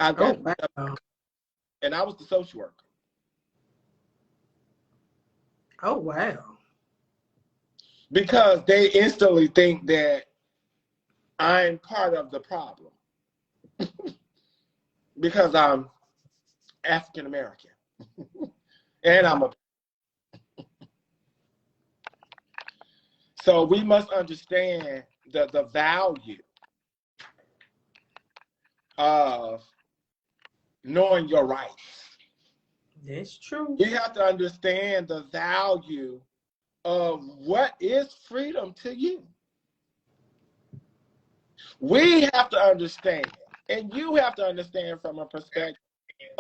I got, wow. And I was the social worker. Oh, wow. Because they instantly think that I'm part of the problem. Because I'm African American. And I'm a. So we must understand the value of knowing your rights. That's true. We have to understand the value of what is freedom to you. We have to understand, and you have to understand from a perspective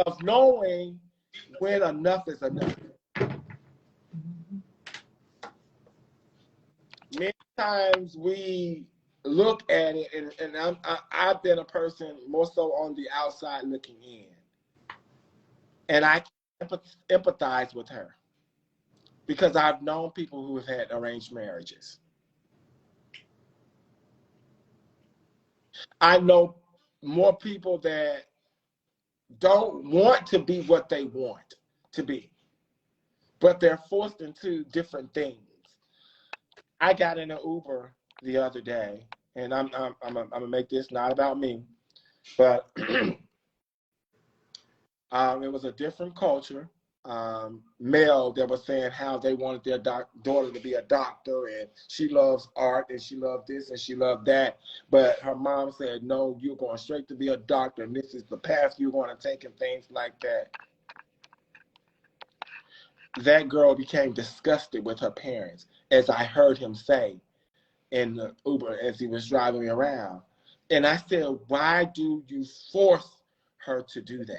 of knowing when enough is enough. Many times we look at it, and I've been a person more so on the outside looking in, and I can empathize with her because I've known people who have had arranged marriages. I know more people that don't want to be what they want to be, but they're forced into different things. I got in an Uber the other day, and I'm gonna make this not about me, but it was a different culture. Male that was saying how they wanted their daughter to be a doctor, and she loves art, and she loved this, and she loved that. But her mom said, no, you're going straight to be a doctor, and this is the path you're going to take, and things like that. That girl became disgusted with her parents, as I heard him say in the Uber as he was driving me around. And I said, why do you force her to do that?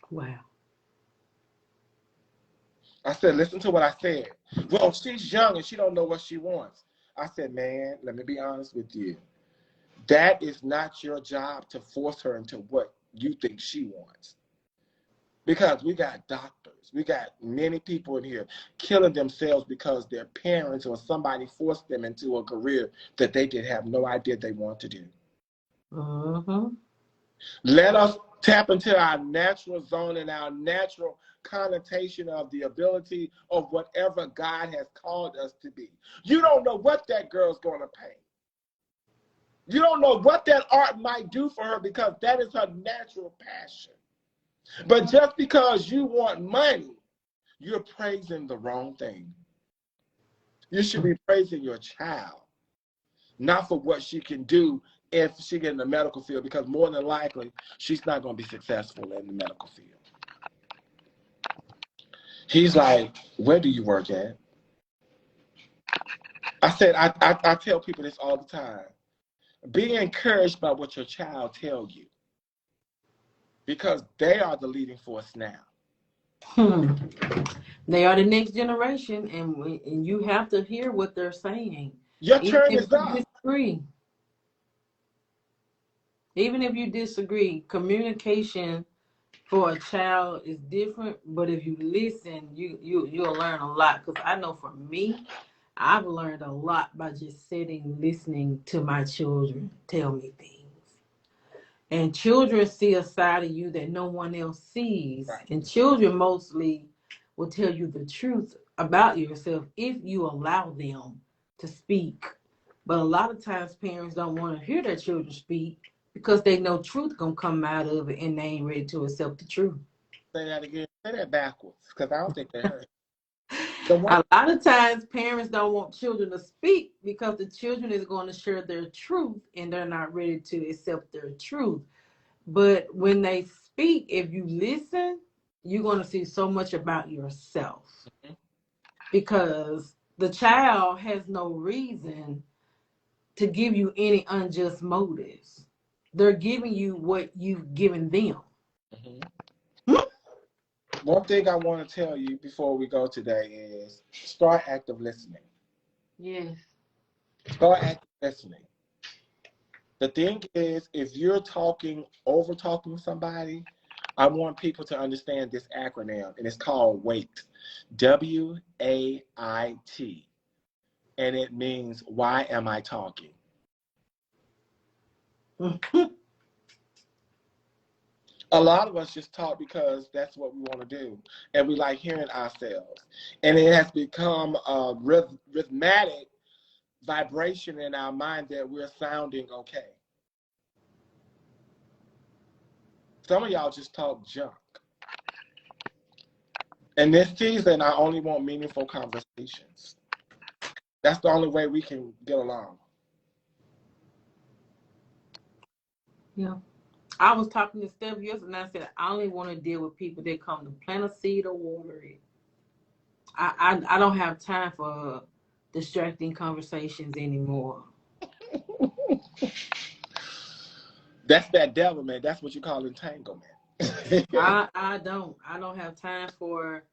Wow. I said, listen to what I said. Well, she's young and she don't know what she wants. I said, man, let me be honest with you. That is not your job to force her into what you think she wants. Because we got doctors, we got many people in here killing themselves because their parents or somebody forced them into a career that they did have no idea they want to do. Mm-hmm. Let us tap into our natural zone and our natural connotation of the ability of whatever God has called us to be. You don't know what that girl's going to paint. You don't know what that art might do for her because that is her natural passion. But just because you want money, you're praising the wrong thing. You should be praising your child, not for what she can do if she get in the medical field, because more than likely, she's not going to be successful in the medical field. He's like, where do you work at? I said, I tell people this all the time. Be encouraged by what your child tells you, because they are the leading force now. They are the next generation, and you have to hear what they're saying. Your Even turn if is you up. disagree. Even if you disagree, communication for a child is different. But if you listen, you'll learn a lot. Because I know for me, I've learned a lot by just sitting, listening to my children tell me things. And children see a side of you that no one else sees. Right. And children mostly will tell you the truth about yourself if you allow them to speak. But a lot of times parents don't want to hear their children speak because they know truth gonna come out of it and they ain't ready to accept the truth. Say that again. Say that backwards, because I don't think they heard. A lot of times parents don't want children to speak because the children is going to share their truth and they're not ready to accept their truth. But when they speak, if you listen, you're going to see so much about yourself. Because the child has no reason to give you any unjust motives. They're giving you what you've given them. One thing I want to tell you before we go today is start active listening. Yes. Start active listening. The thing is, if you're over talking somebody, I want people to understand this acronym, and it's called WAIT. WAIT. And it means, why am I talking? A lot of us just talk because that's what we want to do, and we like hearing ourselves. And it has become a rhythmic vibration in our mind that we're sounding okay. Some of y'all just talk junk. And this season, I only want meaningful conversations. That's the only way we can get along. Yeah. I was talking to Steph yesterday and I said, I only want to deal with people that come to plant a seed or water it. I don't have time for distracting conversations anymore. That's that devil, man. That's what you call entanglement. I don't have time for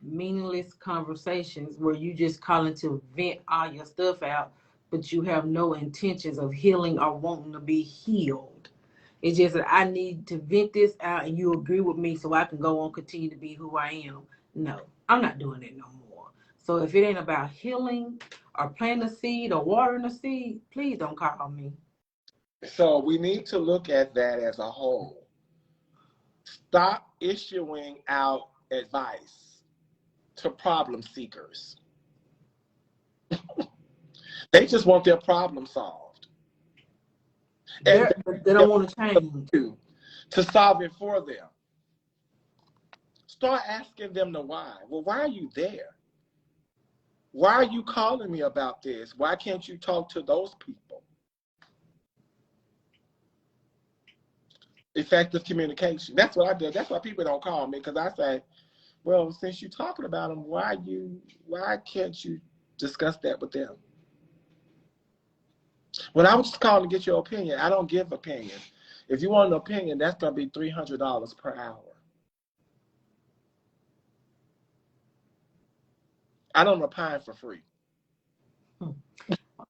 meaningless conversations where you just calling to vent all your stuff out, but you have no intentions of healing or wanting to be healed. It's just that I need to vent this out and you agree with me so I can go on, continue to be who I am. No, I'm not doing it no more. So if it ain't about healing or planting a seed or watering a seed, please don't call me. So we need to look at that as a whole. Stop issuing out advice to problem seekers. They just want their problem solved. And They don't want to change. To solve it for them. Start asking them the why. Well, why are you there? Why are you calling me about this? Why can't you talk to those people? Effective communication. That's what I do. That's why people don't call me, because I say, well, since you're talking about them, why can't you discuss that with them? When I was just calling to get your opinion, I don't give opinion. If you want an opinion, that's going to be $300 per hour. I don't repine for free.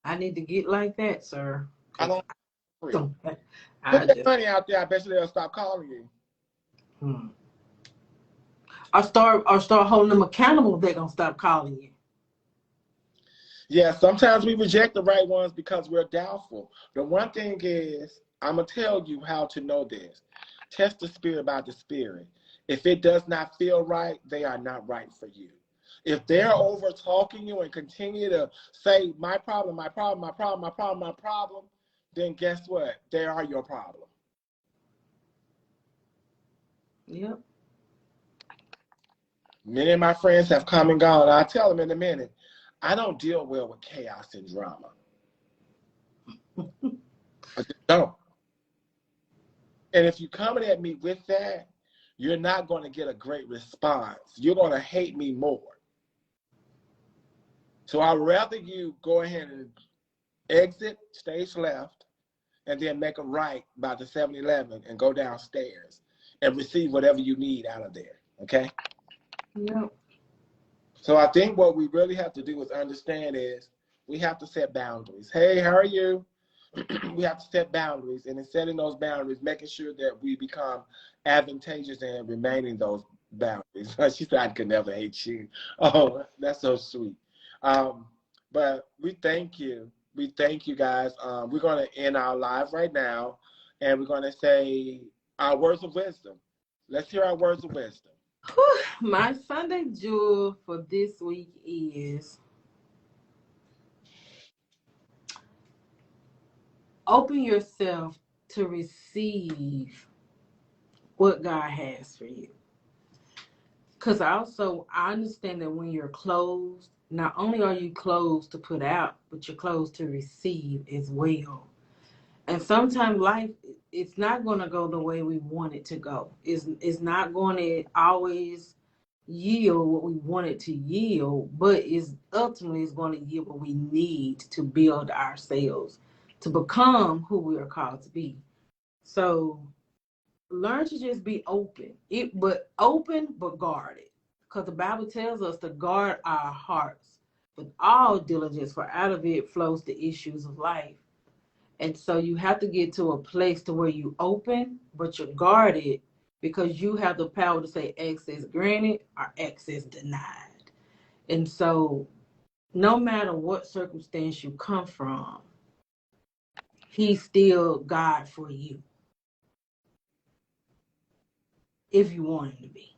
I need to get like that, sir. I 'Cause don't free. I Put that just money out there. I bet you they'll stop calling you. hmm. Or start holding them accountable if they're gonna stop calling you. Yeah, sometimes we reject the right ones because we're doubtful. The one thing is, I'm going to tell you how to know this. Test the spirit by the spirit. If it does not feel right, they are not right for you. If they're over talking you and continue to say, my problem, my problem, my problem, my problem, my problem, then guess what? They are your problem. Yep. Many of my friends have come and gone. I'll tell them in a minute. I don't deal well with chaos and drama. I just don't. And if you're coming at me with that, you're not going to get a great response. You're going to hate me more. So I'd rather you go ahead and exit stage left and then make a right by the 7-Eleven and go downstairs and receive whatever you need out of there. Okay? Yep. So I think what we really have to do is understand is we have to set boundaries. Hey, how are you? We have to set boundaries, and in setting those boundaries, making sure that we become advantageous and remaining those boundaries. She said, I could never hate you. Oh, that's so sweet. But we thank you. We thank you guys. We're going to end our live right now, and we're going to say our words of wisdom. Let's hear our words of wisdom. Whew. My Sunday jewel for this week is open yourself to receive what God has for you. Because I understand that when you're closed, not only are you closed to put out, but you're closed to receive as well. And sometimes life, it's not going to go the way we want it to go. It's not going to always yield what we want it to yield, but is ultimately is going to yield what we need to build ourselves to become who we are called to be. So learn to just be open. But open but guarded. Because the Bible tells us to guard our hearts with all diligence, for out of it flows the issues of life. And so you have to get to a place to where you open, but you're guarded because you have the power to say access granted or access denied. And so no matter what circumstance you come from, he's still God for you if you want him to be.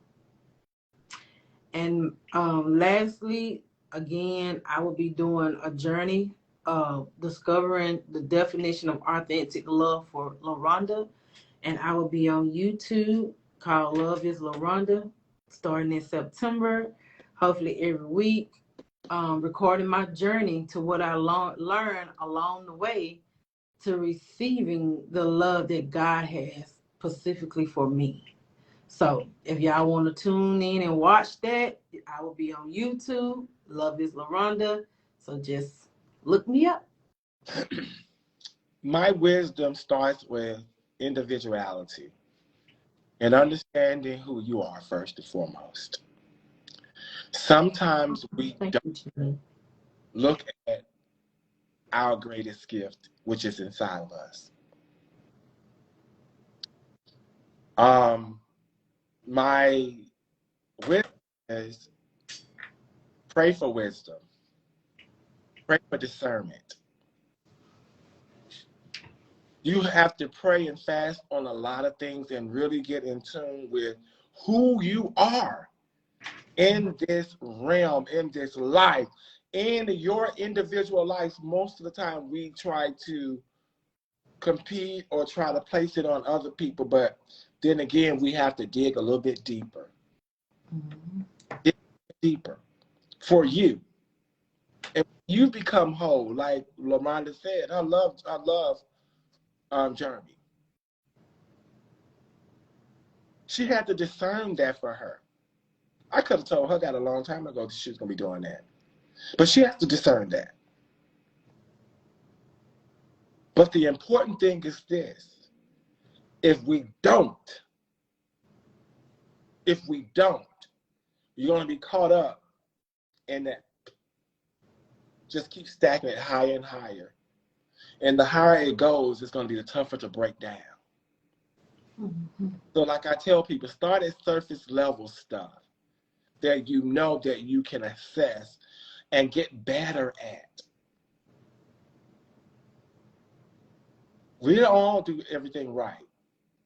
And lastly, again, I will be doing a journey of discovering the definition of authentic love for LaRhonda. And I will be on YouTube called Love is LaRhonda starting in September, hopefully every week, recording my journey to what I learned along the way to receiving the love that God has specifically for me. So if y'all want to tune in and watch that, I will be on YouTube. Love is LaRhonda. So just look me up. My wisdom starts with individuality and understanding who you are first and foremost. Sometimes we Thank don't you, Jimmy. look at our greatest gift, which is inside of us. My wisdom is pray for wisdom, pray for discernment. You have to pray and fast on a lot of things and really get in tune with who you are in this realm, in this life, in your individual life. Most of the time, we try to compete or try to place it on other people, but then again, we have to dig a little bit deeper. Mhm. Dig deeper for you. And you become whole, like LaRhonda said. I love Jeremy. She had to discern that for her. I could have told her that a long time ago that she was going to be doing that. But she has to discern that. But the important thing is this. If we don't, you're going to be caught up in that just keep stacking it higher and higher. And the higher it goes, it's going to be the tougher to break down. Mm-hmm. So like I tell people, start at surface level stuff that you know that you can assess and get better at. We don't all do everything right.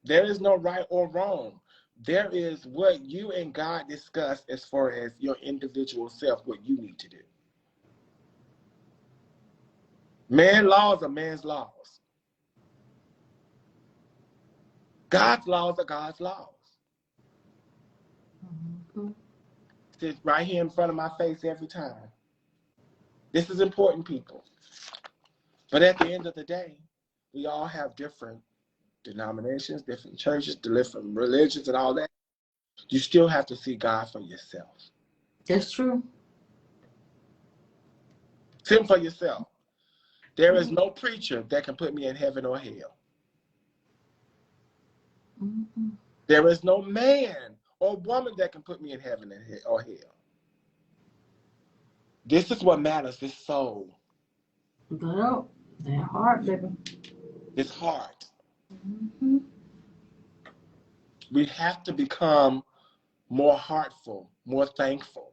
There is no right or wrong. There is what you and God discuss as far as your individual self, what you need to do. Man's laws are man's laws. God's laws are God's laws. Mm-hmm. It's right here in front of my face every time. This is important, people. But at the end of the day, we all have different denominations, different churches, different religions and all that. You still have to see God for yourself. That's true. See him for yourself. There is no preacher that can put me in heaven or hell. Mm-hmm. There is no man or woman that can put me in heaven or hell. This is what matters, this soul. Well, that heart, baby. This heart. Mm-hmm. We have to become more heartful, more thankful.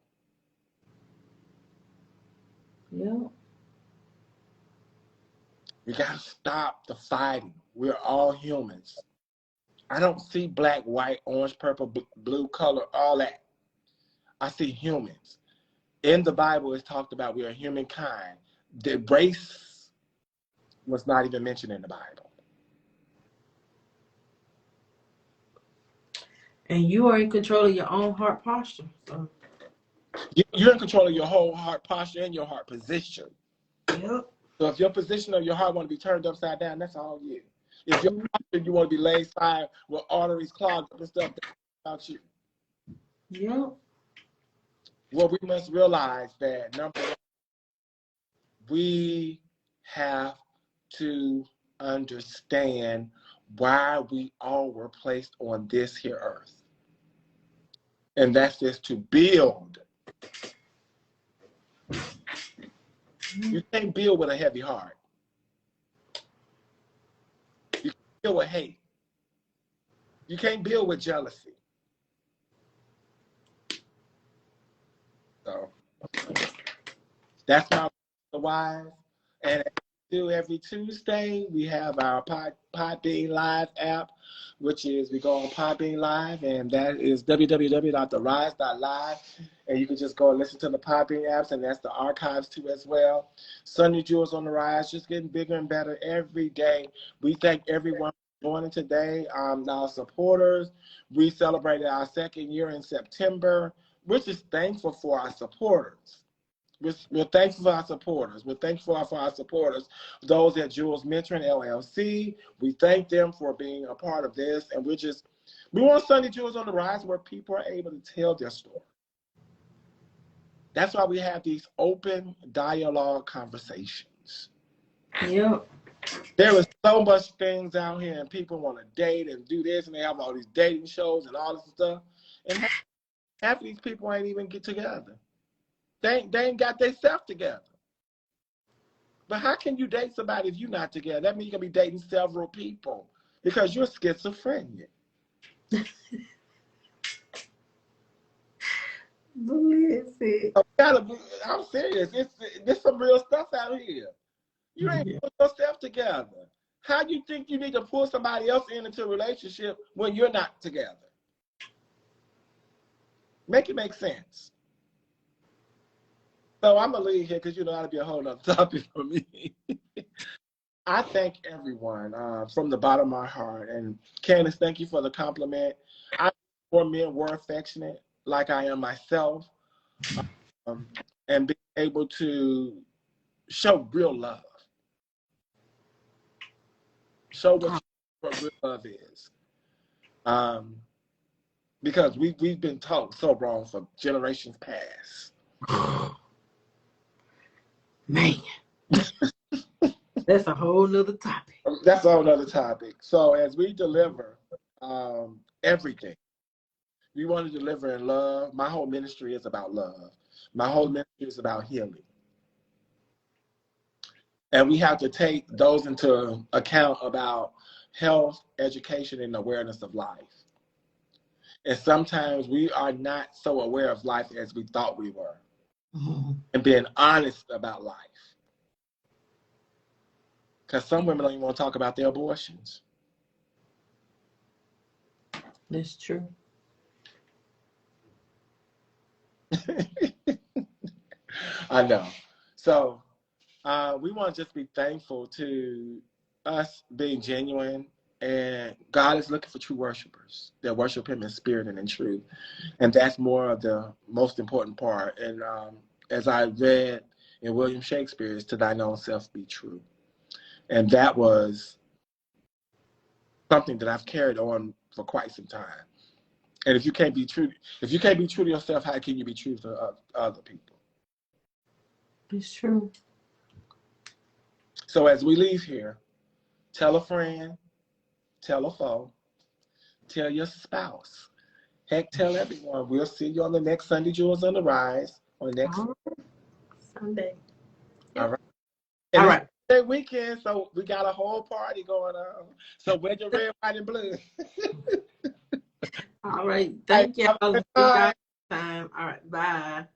Yeah. We got to stop the fighting. We're all humans. I don't see black, white, orange, purple, blue color, all that. I see humans. In the Bible, it's talked about we are humankind. The race was not even mentioned in the Bible. And you are in control of your own heart posture. So. You're in control of your whole heart posture and your heart position. Yep. So if your position of your heart want to be turned upside down, that's all you. If your posture, you want to be laid side with arteries clogged up and stuff, that's about you. Yep. Well, we must realize that, number one, we have to understand why we all were placed on this here earth. And that's just to build. You can't build with a heavy heart. You can't build with hate. You can't build with jealousy. So that's my wise. And as we do every Tuesday, we have our Podbean Live app, which is we go on Podbean Live, and that is www.therise.live. And you can just go and listen to the Podbean apps, and that's the archives too as well. Sunday Jewels on the Rise, just getting bigger and better every day. We thank everyone for joining today. Our supporters, we celebrated our 2nd year in September. We're just thankful for our supporters. We're thankful for our supporters. We're thankful for our supporters, those at Jules Mentoring LLC. We thank them for being a part of this. And we want Sunday Jewels on the Rise where people are able to tell their story. That's why we have these open dialogue conversations. Yep. There is so much things out here, and people want to date and do this, and they have all these dating shows and all this stuff. And half of these people ain't even get together. They ain't got themselves together. But how can you date somebody if you're not together? That means you're going to be dating several people because you're schizophrenic. I'm serious. There's some real stuff out here. You ain't put yourself together. How do you think you need to pull somebody else into a relationship when you're not together? Make it make sense. So I'm going to leave here because that'll be a whole nother topic for me. I thank everyone from the bottom of my heart. And Candace, thank you for the compliment. I more men were affectionate like I am myself, and being able to show real love. Show what real love is. Because we've been taught so wrong for generations past. Man. That's a whole nother topic. That's a whole nother topic. So as we deliver everything, we want to deliver in love. My whole ministry is about love. My whole ministry is about healing. And we have to take those into account about health, education, and awareness of life. And sometimes we are not so aware of life as we thought we were. Mm-hmm. And being honest about life. Because some women don't even want to talk about their abortions. That's true. I know. So we want to just be thankful to us being genuine. And God is looking for true worshipers that worship him in spirit and in truth. And that's more of the most important part. And as I read in William Shakespeare's To Thine Own Self Be True. And that was something that I've carried on for quite some time. And if you can't be true to yourself, how can you be true to other people? It's true. So as we leave here, tell a friend, tell a foe, tell your spouse. Heck, tell everyone. We'll see you on the next Sunday Jewels on the Rise. On next Sunday. All right. And All right. It's weekend, so we got a whole party going on. So wear your red, white, and blue. All right. Thank you. All right. Time. All right. Bye.